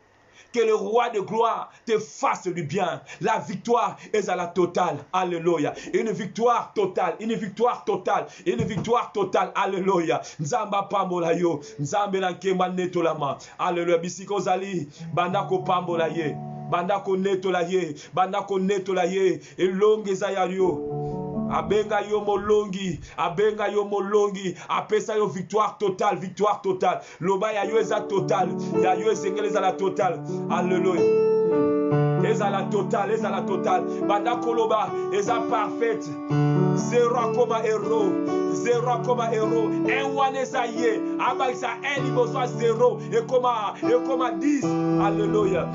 Que le roi de gloire te fasse du bien. La victoire est à la totale. Alléluia. Une victoire totale. Une victoire totale. Une victoire totale. Alléluia. Nzamba pambola yo. Nzambe na kemba netolama. Alléluia. Bisiko zali. Bandako pambola ye. Bandako netola ye. Bandako netola ye. Elonge zayario. Abenga yo molongi, apesa yo victoire totale. Loba ya yo eza total, ya yo ezengele eza la total. Alléluia. Eza la total. Banda koloba eza parfaite. Zéro comme héros. Un one eza ye, aba isa un liboso a zéro et comme 10. Alléluia.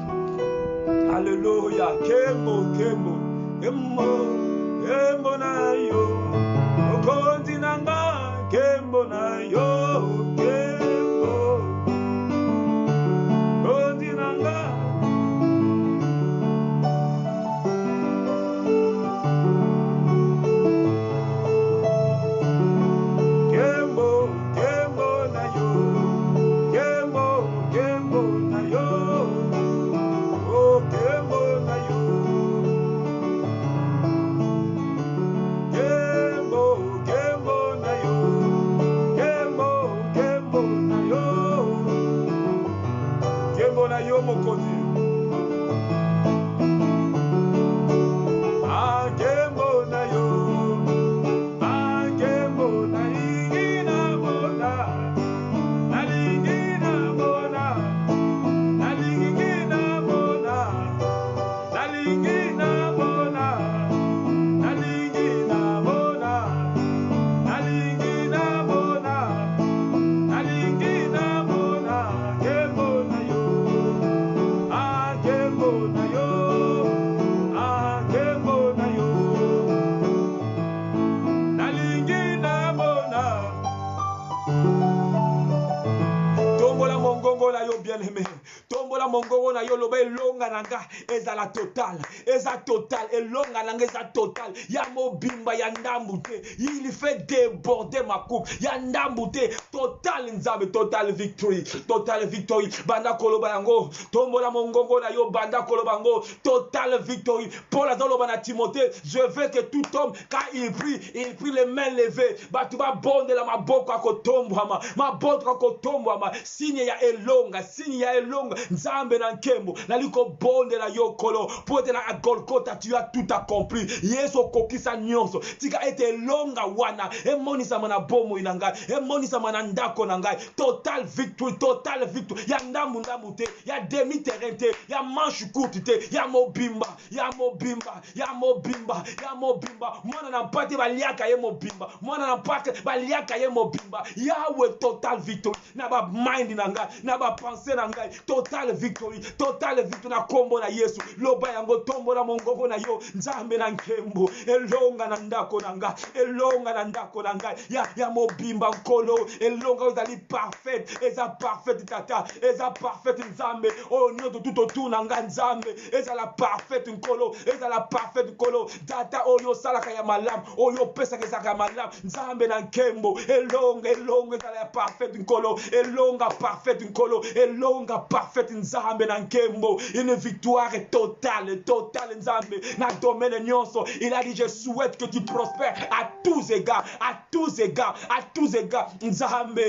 Kembo na yo, okonzi nanga, kembo na yo, kembo, okonzi nanga. Kembo na yo, kembo na yo, oh kembo na yo. Tombola mongongo na yo loba elonga nanga ezala total. Elonga nanga eza total. Ya mobimba ya ndambu te. Il fait déborder ma coupe. Ya ndambu te. Total nzambe, total victory. Banda koloba yango. Tombola mongongo na yo banda koloba yango. Total victory. Paul azoloba na Timothée, je veux que tout homme quand il prie les mains levées. Batuba bonde la maboko akotombwama. Maboko akotombwama. Signe ya elonga. Nzambe na nkembo naliko bonde la yokolo pote na Golgotha tu as tout accompli. Yeso kokisa nyonso tika ete longa wana emonisa mana bomo inanga emonisa mana ndako nanga. Total victory ya ndambu te ya demi terrain te ya manche courte te ya mobimba mwana na mpate baliaka ye mobimba yawe total victory na ba mind nanga na ba pensée nanga. Total victory na kombo na Yesu. Loba yango tombola mongongo na yo nzambe na nkembo elonga na ndako nanga ya mobimba nkolo elonga ezali parfaite tata eza parfaite nzambe o nyoto tuto tu nanga nzambe ezala parfaite nkolo tata oyo salaka ya malamu oyo pesa kesaka ya malamu nzambe na nkembo elonga ezala ya parfaite nkolo elonga parfaite nzambe na nkembo. Une victoire totale nzambe na domaine nyonso. Il a dit je souhaite que tu prospères à tous égards nzambe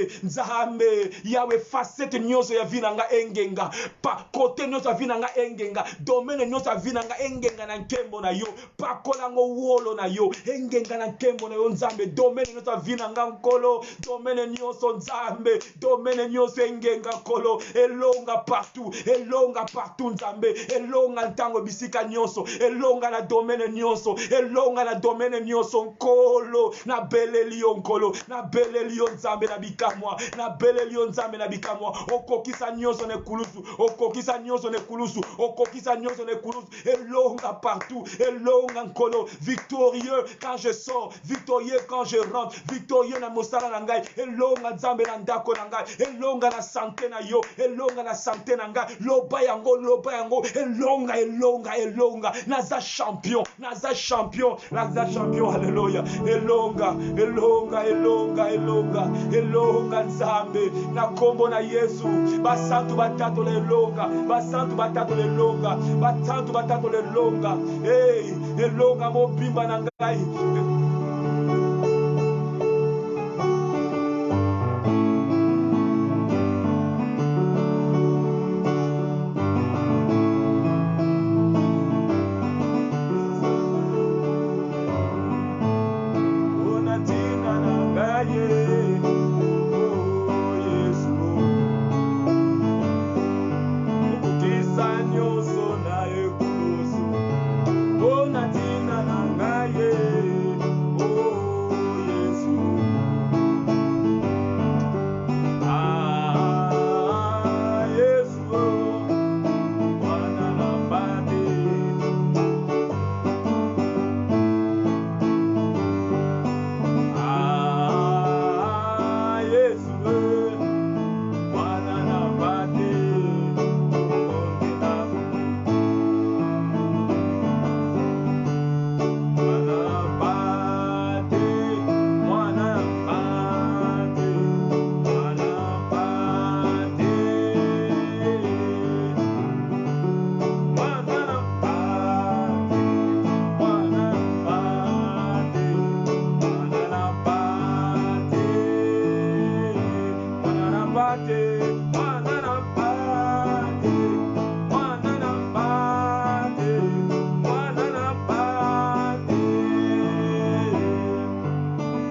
yawe facette nyonso ya vinanga engenga pa côté nyonso ya vinanga engenga domaine nyonso ya vinanga engenga na nkembo na yo pa kolango wolo na yo engenga na nkembo na yo nzambe domaine nyonso ya vinanga nkolo domaine nyonso nzambe domaine nyonso engenga kolo elonga partout, elonga partout nzambe, elonga ntango bisika nyonso, elonga na domaine nyonso, elonga na domaine nyonso nkolo, na beleli yo nkolo, na beleli yo nzambe na bikamwa, na beleli yo nzambe na bikamwa, okokisa nyonso ne kulusu, okokisa nyonso ne kulusu, okokisa nyonso ne kulusu, elonga partout, elonga nkolo, victorieux quand je sors, victorieux quand je rentre, victorieux na mosala na ngai, elonga nzambe na ndako na ngai, elonga na santé na yo, elonga na santé na ngai, loba yango, elonga, elonga, elonga, naza champion, naza champion, naza champion, alléluia, elonga, elonga, elonga, elonga, elonga nzambe, na kombo na Yesu, basantu batatu lelonga, basantu batatu lelonga, basantu batatu lelonga, hey, elonga mobimba na ngai,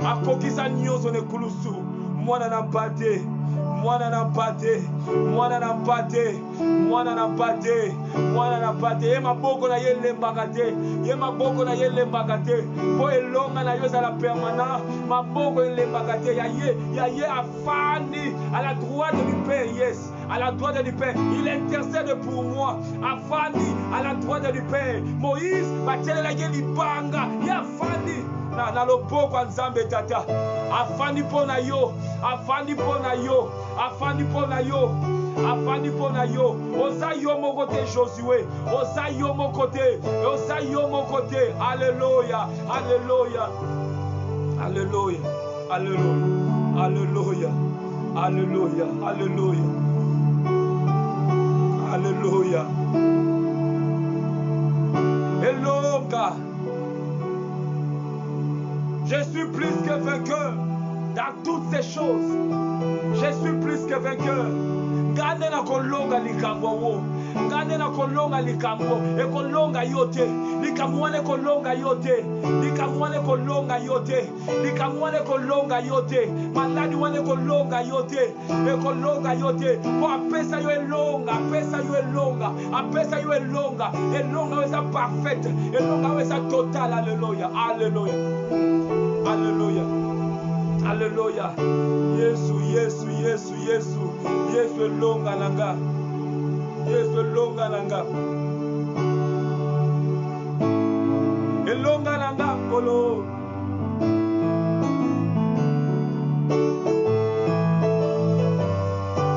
akokisa nyonso ne kulusu, mwana na mpate, mwana na mpate, mwana na mpate, mwana na mpate, mwana na mpate, ye maboko na ye lembaka te, ye maboko na ye lembaka te, po elonga na yo ezala permanent, maboko elembaka te, ya ye afandi à la droite du Père, yes, à la droite du Père, il intercède pour moi, afandi à la droite du Père, Moïse batelela ye libanga, ye afandi na loboko nzambe tata, afandi pona yo, afandi pona yo, afandi pona yo, afandi pona yo, oza yo moko te Josué, oza yo moko te, oza yo moko te, alléluia, alléluia, alléluia, alléluia, alléluia, alléluia, alléluia, alléluia, elonga. Je suis plus que vainqueur dans toutes ces choses. Je suis plus que vainqueur. Ngane na kolonga likambo wo. Ngane na kolonga likambo. E kolonga yote. Likamwane kolonga yote. Likamwane kolonga yote. Likamwane kolonga yote. Maladi wane kolonga yote. E kolonga yote. Po apesa yo elonga. Apesa yo elonga. Apesa yo elonga. Elonga wesa parfaite. Elonga wesa total. Alléluia. Alléluia. Alléluia. Alléluia. Yesu, Yesu, Yesu, Yesu. Yesu elonga nanga. Yesu elonga nanga. Elonga nanga kolo.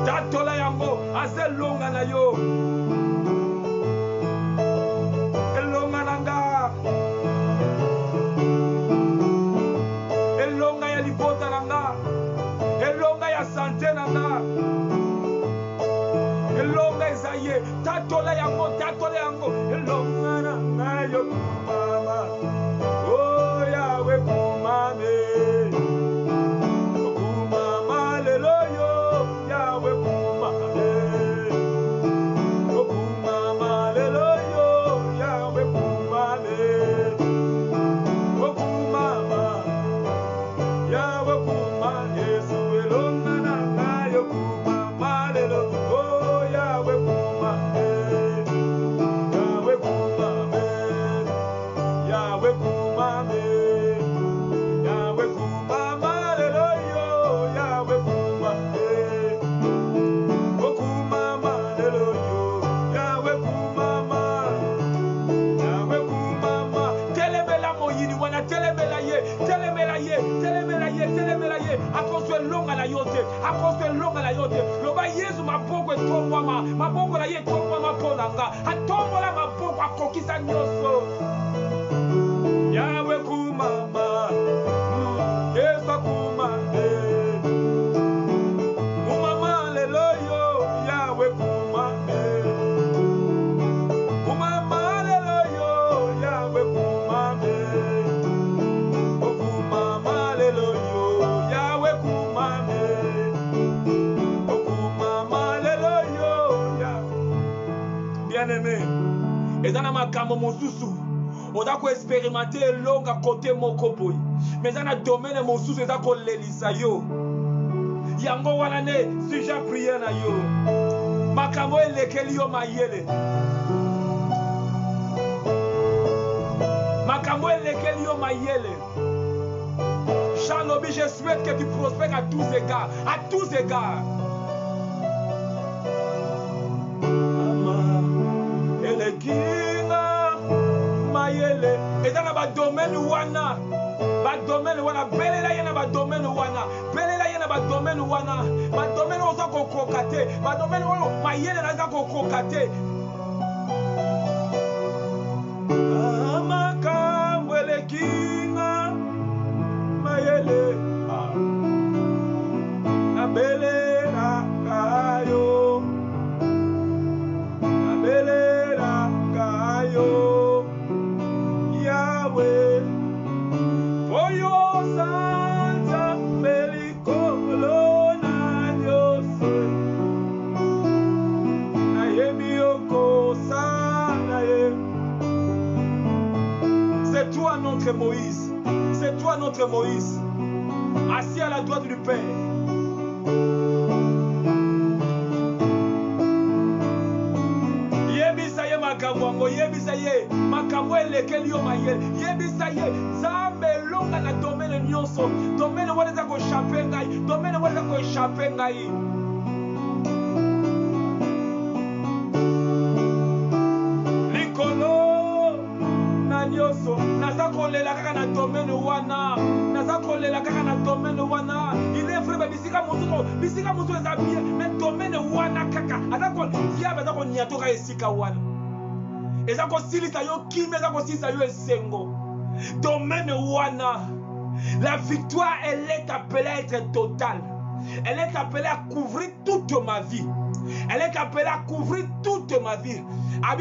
Tatola yango azelonga na yo. Elonga nanga. Elonga ya libota nanga. Elonga ya sante nanga. Elonga ezaye. Tatola yango, tatola yango. Elonga nanga yo kumama. Oh yawe kumame. Kumama lelo yo. Yawe kumame. Oh kumama lelo yo. Yawe kumame. Oh kumama. Yawe kuma Yesu elonga nanga yo kumama lelo. Oh na yo te akose elonga na yo te loba Yesu maboko etombwama maboko na ye etombwama mpo na nga atombola maboko akokisa nyonso Yawe kumama Yesu akumame kumama lelo yo Yawe kumame kumama lelo yo Yawe kumame kumama lelo yo Yawe kumame kumama lelo yo bien-aimé ezana makambo mosusu oza koexperimente elonga kote moko boye mais eza na domaine mosusu eza kolelisa yo yango wana nde sujet priere na yo makambo elekeli yo mayele makambo elekeli yo mayele Jean lobi je souhaite que tu prospères à tous égards elekinga mayele eza na badomaine wana belela ye na badomaine wana badomaine oyo oza kokoka te badomaine oyo mayele na eza kokoka te makambo elekinga mayele nabelelaka yo Yawe oyo sanza melikolo na nyose nayebi okosa naye c'est toi notre Moïse assis à la droite du Père yebisa ye makambo elekeli yo mayele yebisa ye nzambe elonga na domaine nyonso domaine wana eza kochape ngai likolo na nyonso naza kolela kaka na domaine wana il est vrai bisika mosusu eza bien mais domaine wana kaka aza koniatoka esika wana eza kosilisa yo kimi eza kosilisa yo esengo domaine wana la victoire elle est appelée à être totale elle est appelée à couvrir toute ma vie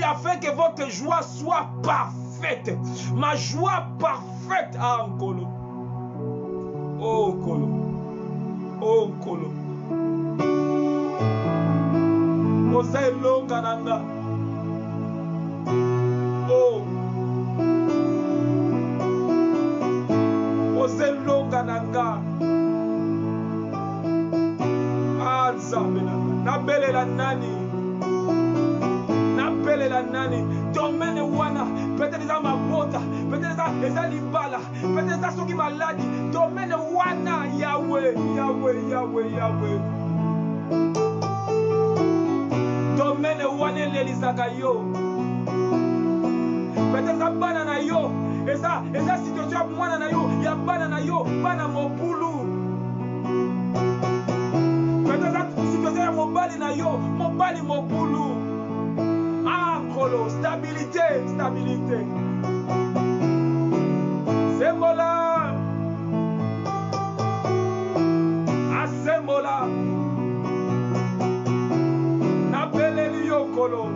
afin que votre joie soit parfaite ma joie parfaite Nkolo oh Nkolo oza elonga na nga ozelonga na nga nzambe nabelela nani domaine wana peut-être eza mabota peut-être eza libala peut-être eza soki maladi domaine wana yawe domaine wana elelisaka yo peut-être bana na yo eza situation ya mwana na yo ya bana na yo bana mobulu peut-être situation ya mobali na yo mobali mobulu Nkolo stabilité asembola napeleli yo Nkolo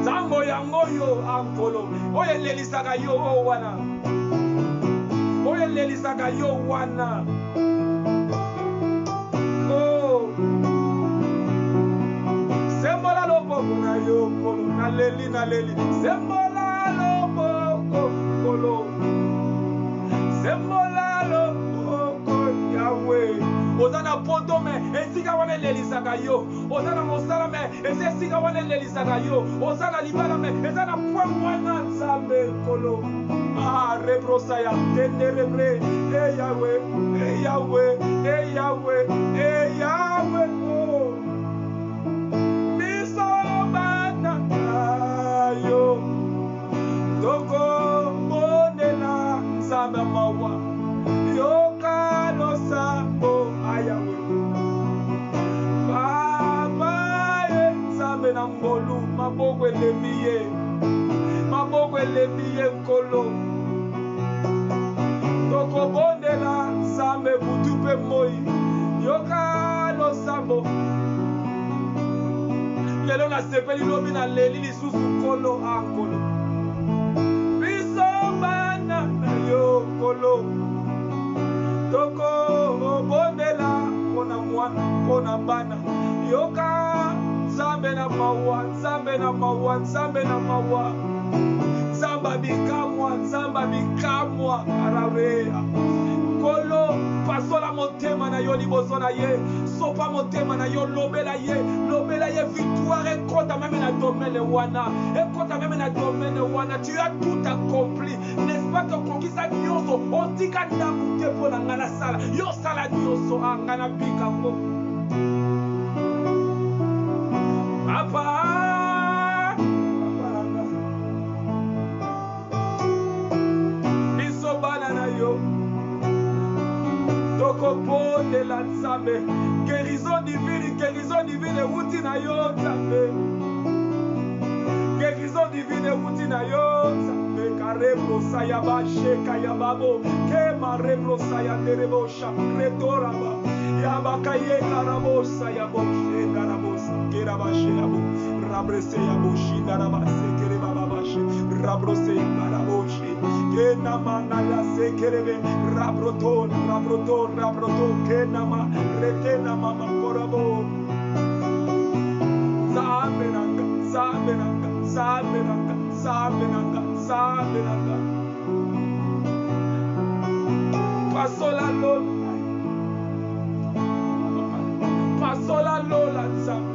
nzambo yango yo Nkolo oyo elelisaka yo wana sembola loboko na yo Nkolo naleli sembola loboko Nkolo sembola loboko Yawe oza na poto me esika wana elelisaka yo oza na mosala me eza esika wana elelisaka yo oza na libala me eza na point wana Nzambe Nkolo rebrosaya tenderebre Yawe Toko monela Nzambe mawa yoka nosa maboko elemiye. Maboko elemiye nkolo. Tokobondela Nzambe butu pe moi. Yoka no sambo. Lelo na sepeli lobi na leli lisusu nkolo ankolo. Biso bana na yo nkolo. Tokobondela pona mwana pona bana. Yoka Nzambe na mawa, Nzambe na mawa, Nzambe na mawa. Nzamba bikamwa, Nzamba bikamwa aravea. Kolo pasola motema na yo liboso na ye. Sopa motema na yo lobela ye. Lobela ye victoire ekota même na domaine wana. Ekota même na domaine wana. Tu as tout accompli. N'est-ce pas que kokisa nyonso otika ndamu te pona ngana sala. Yo sala nyonso angana bikambo. Papa de la Nzambe, guérison divine, wuti na yo Nzambe, guérison divine, wuti na yo Nzambe, karebo sayaba sheka yababo, kema reblo sayanderebo shakretoraba, yabakaye karabo sayabo, shedarabo, kerabashe yabo, rabrese yabo, shidaraba, sekerebabashe, rabrose karabo, Kena mangala sekerebe rabroton kena ma retena mama korabo zabenanga pasola lola Nzambe.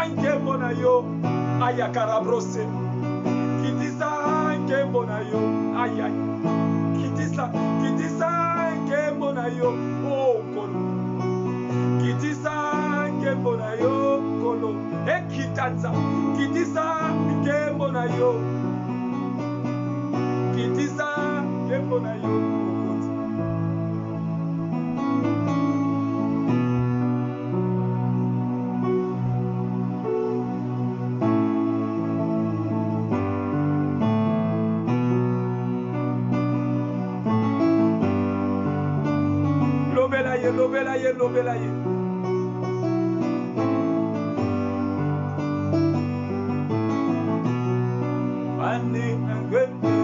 Nkembo na yo ayakarabrose kitisa nkembo na yo ayay kitisa nkembo na yo kolo kitisa nkembo na yo kolo ekitanza kitisa nkembo na yo kitisa nkembo na yo lobela ye. Ani ngende,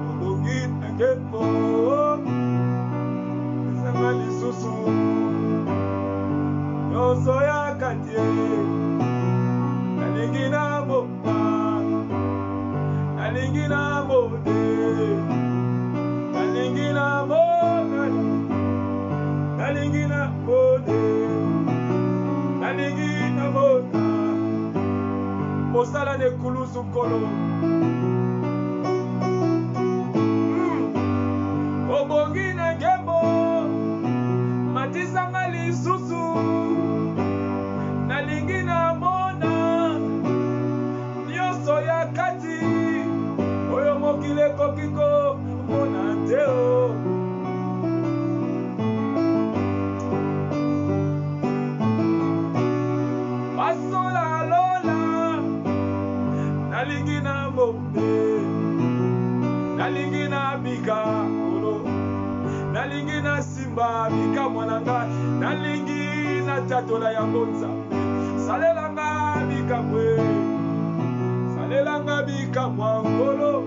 obongi ngebo, samali susu, yoso ya katie, nalingina boba, nalingina bode, nalingina boga. Nalingina bode, nalingina boda, mosala ne kulusu kolo. Obongi na ngebo, matisa ngali susu, nalingina mona, nyoso ya kati, oyo mokile kokiko, mona teo. Nalingina bombe, nalingina bika kolo, nalingina simba bika mwananga, nalingina tatola ya bonza, salelanga bika mwe, salelanga bika mwangolo.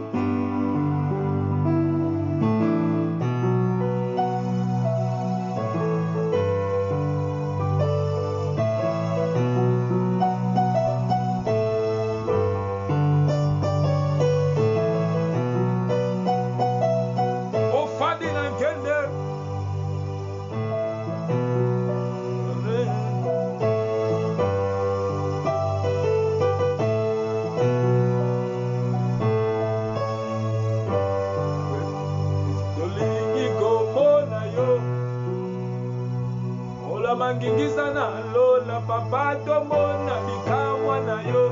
Mangingisa na lola papa tomona bikamwa na yo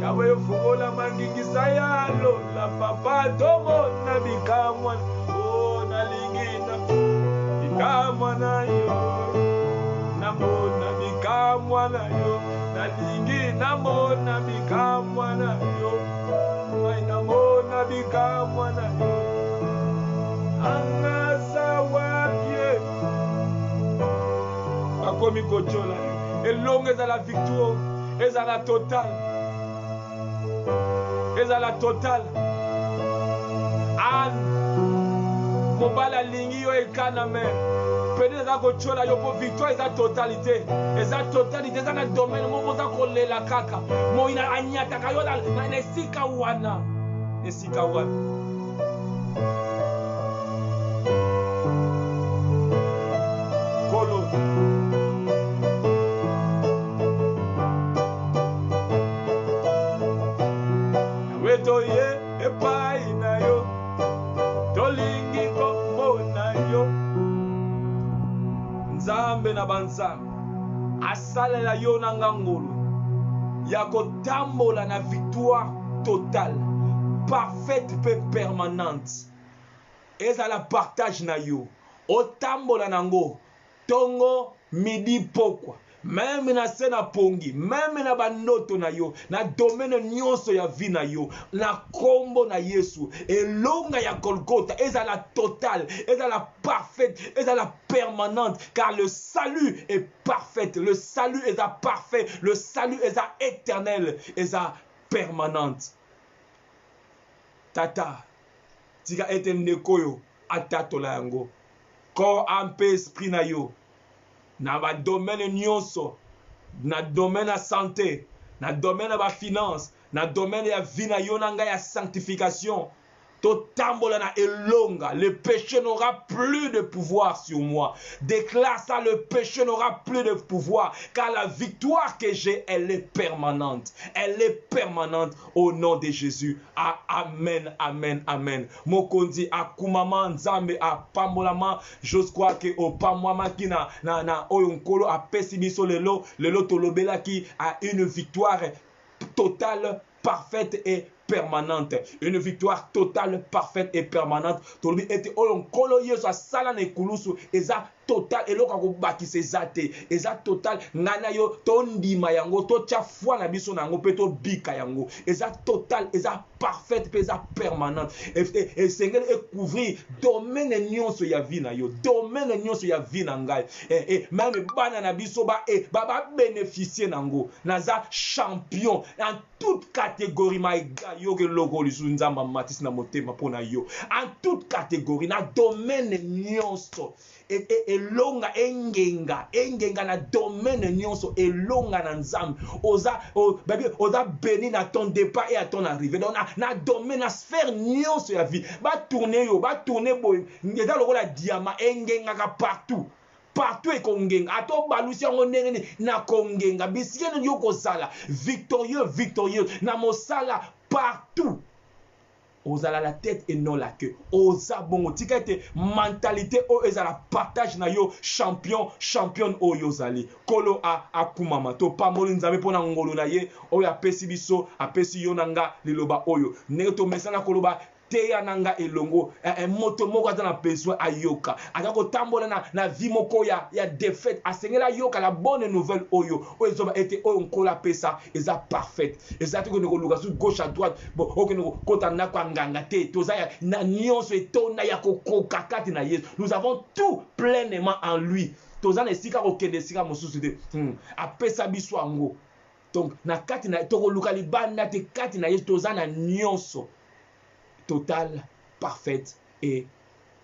yawe fugola mangingisa ya lola papa tomona bikamwa o nalingina bikamwa na yo, namona bikamwa na yo, nalingi namona bikamwa na yo, ngai namona bikamwa na yo, angasa wapie akomi kojola yo, elongo ezala victoire, ezala total, ezala total. An mobala lingi yo ekana me peut-être eza kochola yo po victoire eza totalité, eza totalité, eza na domaine moko oza kolela kaka moina anyataka yo na esika wana, esika wana. Kolo wetoye epai na yo, tolingi komona yo. Nzambe na banzambe asalela yo na ngangolo ya kotambola na victoire totale, parfaite pe permanente. Ezala partage na yo, otambola nango tongo midi pokwa, même na sena pongi, même na bandoto na yo, na domaine nyonso ya vie na yo, na kombo na Yesu, elonga ya Golgotha, ezala total, ezala parfaite, ezala permanente, car le salut est parfait, le salut est parfait, le salut est éternel, est permanente. Tata, tika ete ndeko yo atatola yango, corps âme pe esprit na yo, na ba domaine nyonso, na domaine ya santé, na domaine ya ba finance, na domaine ya vie na yo na ngai ya sanctification, to tambola na elonga, le péché n'aura plus de pouvoir sur moi. Déclare ça, le péché n'aura plus de pouvoir, car la victoire que j'ai, elle est permanente. Elle est permanente au nom de Jésus. Ah, amen, amen, amen. Mokondi akumama nzambe apambolama, j'ose croire que opamwama ki na oyonkolo apesi biso lelo tolobela ki a une victoire totale, parfaite et permanente. Une victoire totale, parfaite et permanente. Tolobi ete oyonkolo yeso asala na ekulusu eza total, eloko akobakisa eza te, eza total. Ngana yo tondima yango, totia foi na biso nango pe tobika yango, eza total, eza parfaite pe eza permanente. Esengeli ekouvrir domaine nyonso ya vie na yo, domaine nyonso ya vie na ngai, même bana na biso ba bénéficier nango, naza champion en toute catégorie. Maïga yo ke loko lisu nzamba matisi na motema pona yo, en toute catégorie na domaine nyonso. Elonga engenga na domaine nyonso, elonga na nzambe, oza béni na ton départ et à ton arrivée. Donc na domaine, na sphère nyonso ya vie, ba tourner boy, eza lokola diamant engenga partout. Partout et kongenga, ato balusi yango ndenge na kongenga, bisikene yo kozala victorieux na mosala partout. Ozala la tête et non la queue. Oza bongo tika ete mentalité o ezala partage na yo championne o yozali. Kolo akumama to pamoli nzambe pona ngolo na ye oyo apesi biso, apesi yo nanga liloba oyo. Ndenge to mesana koloba teya nanga elongo, moto moko aza na besoin ayoka, aza kotambola na vie moko ya défaite, asengela yoka la bonne nouvelle oyo ezoba ete oyo nkola pesa eza parfaite, eza te ko luka sur gauche à droite, bon okeno kota na kwa nganga te, toza na nyonso etona ya kokoka kati na Yesu. Nous avons tout pleinement en lui. Toza na esika kokende esika mosusu te, apesa biso yango. Donc na kati na toko luka libanda te kati na Yesu, toza na nyonso totale, parfaite et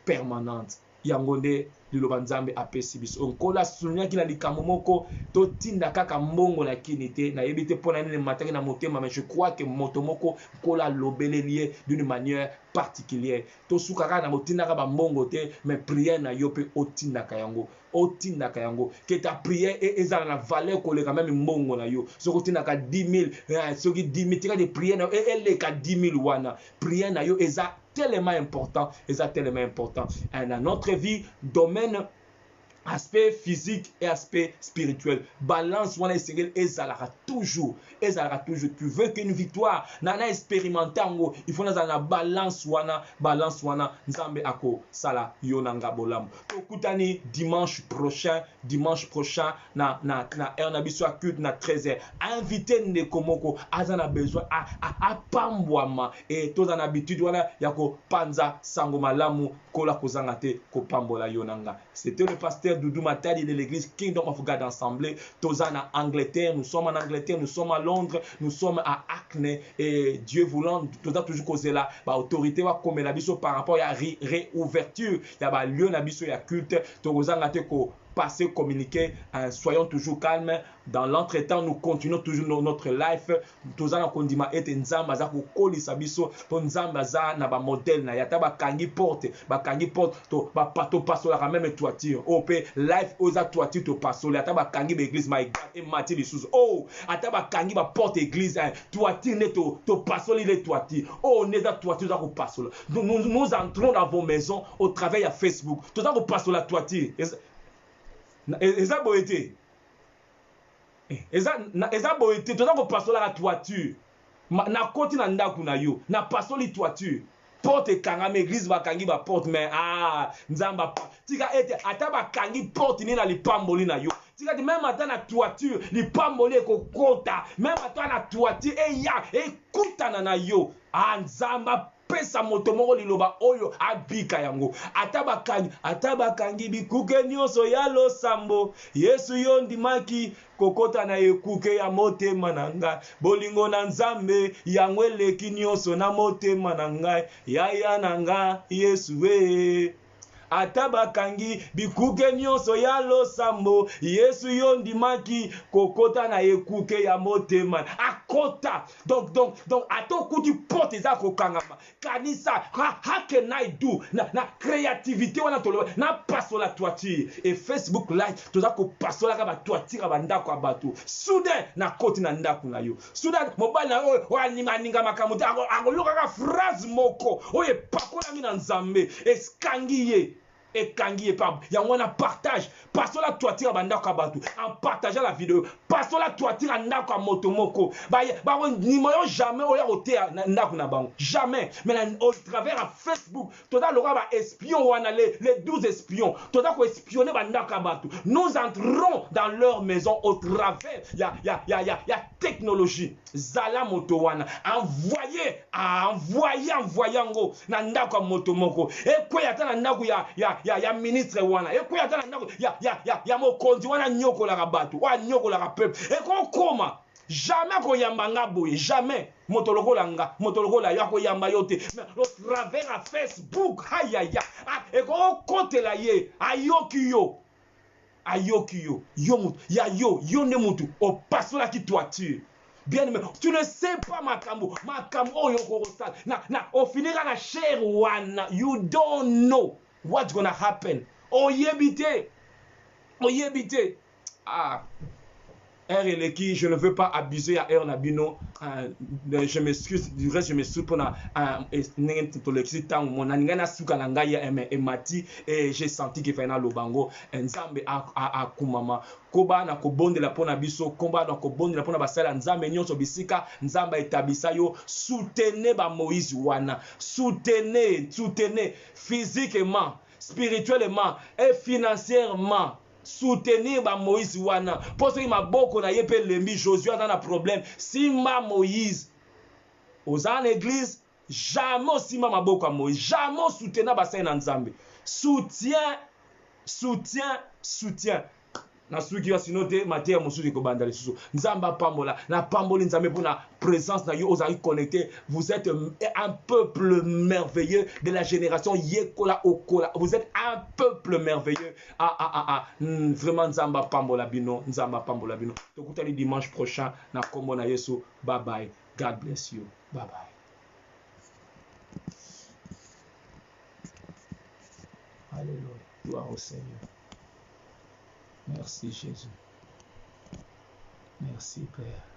permanente. Yangonde liloba nzambe apesi biso. Onkola sunya ki na likambo moko to tinda kaka mbongo na kinite na yebite pona nene mataki na motema, mais je crois que moto moko kola lobele lié d'une manière particulière. To sukaka na motinda ka ba mbongo te, mais prière na yo pe otinda ka yango. Otinda ka yango. Que ta prière ezala na valeur koleka même mbongo na yo. Soko tinda ka 10 000, soki 10 000 tika de prière na elle ka 10 000 wana. Prière na yo eza tellement important, et ça tellement important. Et dans notre vie, domaine aspect physique et aspect spirituel. Balance wana esengeli ezalaka toujours. Ezalaka toujours. Tu veux qu'une victoire nana expérimenté ngo, il faut na balance wana nzambe ako sala yonanga bolam. Tokutani dimanche prochain na na biso culte na 13h. Invité Nekomoko azana besoin a pambwama et tous en habitude wana yako panza sango malamu kola kozanga te ko pambola yonanga. C'était le pasteur Doudou Matadi de l'église Kingdom of God Assemblée. Tozan en Angleterre, nous sommes en Angleterre, nous sommes à Londres, nous sommes à Acne et Dieu voulant, Tozan toujours causé là, bah autorité va comme la biso par rapport à réouverture, il y a bah lieu na biso ya culte, Tozan la te ko passer, communiquer, soyons toujours calmes. Dans l'entretemps, nous continuons toujours notre life. Tous en kondima et nzamba za ko kolisa biso, to nzamba za na ba modèle na yata ba kangi porte to ba pato pasola ka même toiture. OP life oza toiture to pasola ata ba kangi be église my God et mati lisusu. Oh, ata ba kangi ba porte église toiture ne to pasoli les toiture. Oh, neza toiture za ko pasola. Nous entrons dans vos maisons au travers de Facebook. Tous en ko pasola toiture. Eza boete. Eza boete. Toza ko pasola la toiture. Na koti na ndaku na yo. Na pasoli toiture. Porte kangame église bakangi ba porte mais nzamba pa. Tika ete ata bakangi porte ni na lipamboli na yo. Tika di même ata na toiture lipamboli ekokota. Même ata na toiture ekuta na yo. Nzamba pesa moto moko liloba oyo abika yango atabakangi bikuke nyonso ya losambo Yesu yo ndimaki kokota na ekuke ya motema na ngai bolingo na nzambe yango eleki nyonso na motema na ngai yaya na ngai Yesu we atabakangi bikuke nyonso ya losambo Yesu yo ndimaki kokota na ekuke ya motema akota donc atokuti porte za kokangama kanisa how can I do na créativité wana tolo na pasola toiture et Facebook live toza ko pasola ka ba toiture ba ndako abatu soudain na koti na ndako na yo soudain mobile na o ninga makamuta angoloka ka phrase moko oye pakola mina nzambe eskangiye et kangi par yango na partage passons la toiture bandako abatu en partageant la vidéo passons la toiture ndako motomoko ba numéro jamais oya côté ndako na bango jamais mais au travers à Facebook toda lora ba espion wana les 12 espions toda ko espionner bandako abatu nous entrons dans leur maison au travers ya technologie zala moto wana envoyer ngo na ndako motomoko et quoi ata na ndako ya ministre wana ekoya tala ndako ya mokonzi wana nyokola ka batu wa nyokola ka peuple eko koma jamais ko yamba ngaboye jamais motolokola ya ko yamba yote mais au travers à Facebook eko kotela ye ayoki yo yo ne mutu o pasola ki toiture. Bien aimé, tu ne sais pas makambo oyo korosala na au finir na cher wana you don't know what's gonna happen. Oyebite. R je ne veux pas abuser à R Nabino. Je m'excuse, du reste je m'excuse pour mon aningana suka nangaya emati et j'ai senti que fena lobango nzambe a kumama koba na kobonde la pona biso komba na kobonde la pona basala nzambe nyonso bisika nzamba etabisa yo soutenez ba Moïse wana soutenez physiquement spirituellement et financièrement soutenir ba Moïse wana parce que maboko na yepe lembi Josué dans un problème simba Moïse aux en église jamais simba maboko Moïse jamais soutenir ba saint nzambe soutien na suki ya sinote matière mosusu ko banda lisusu nzamba pambola na pamboli nzambe pour na présence na yo ozali connecté vous êtes un peuple merveilleux de la génération yekola okola vous êtes un peuple merveilleux vraiment nzamba pambola bino tokutali dimanche prochain na kombo na Yesu bye bye God bless you bye bye Alléluia gloire au Seigneur. Merci Jésus. Merci Père.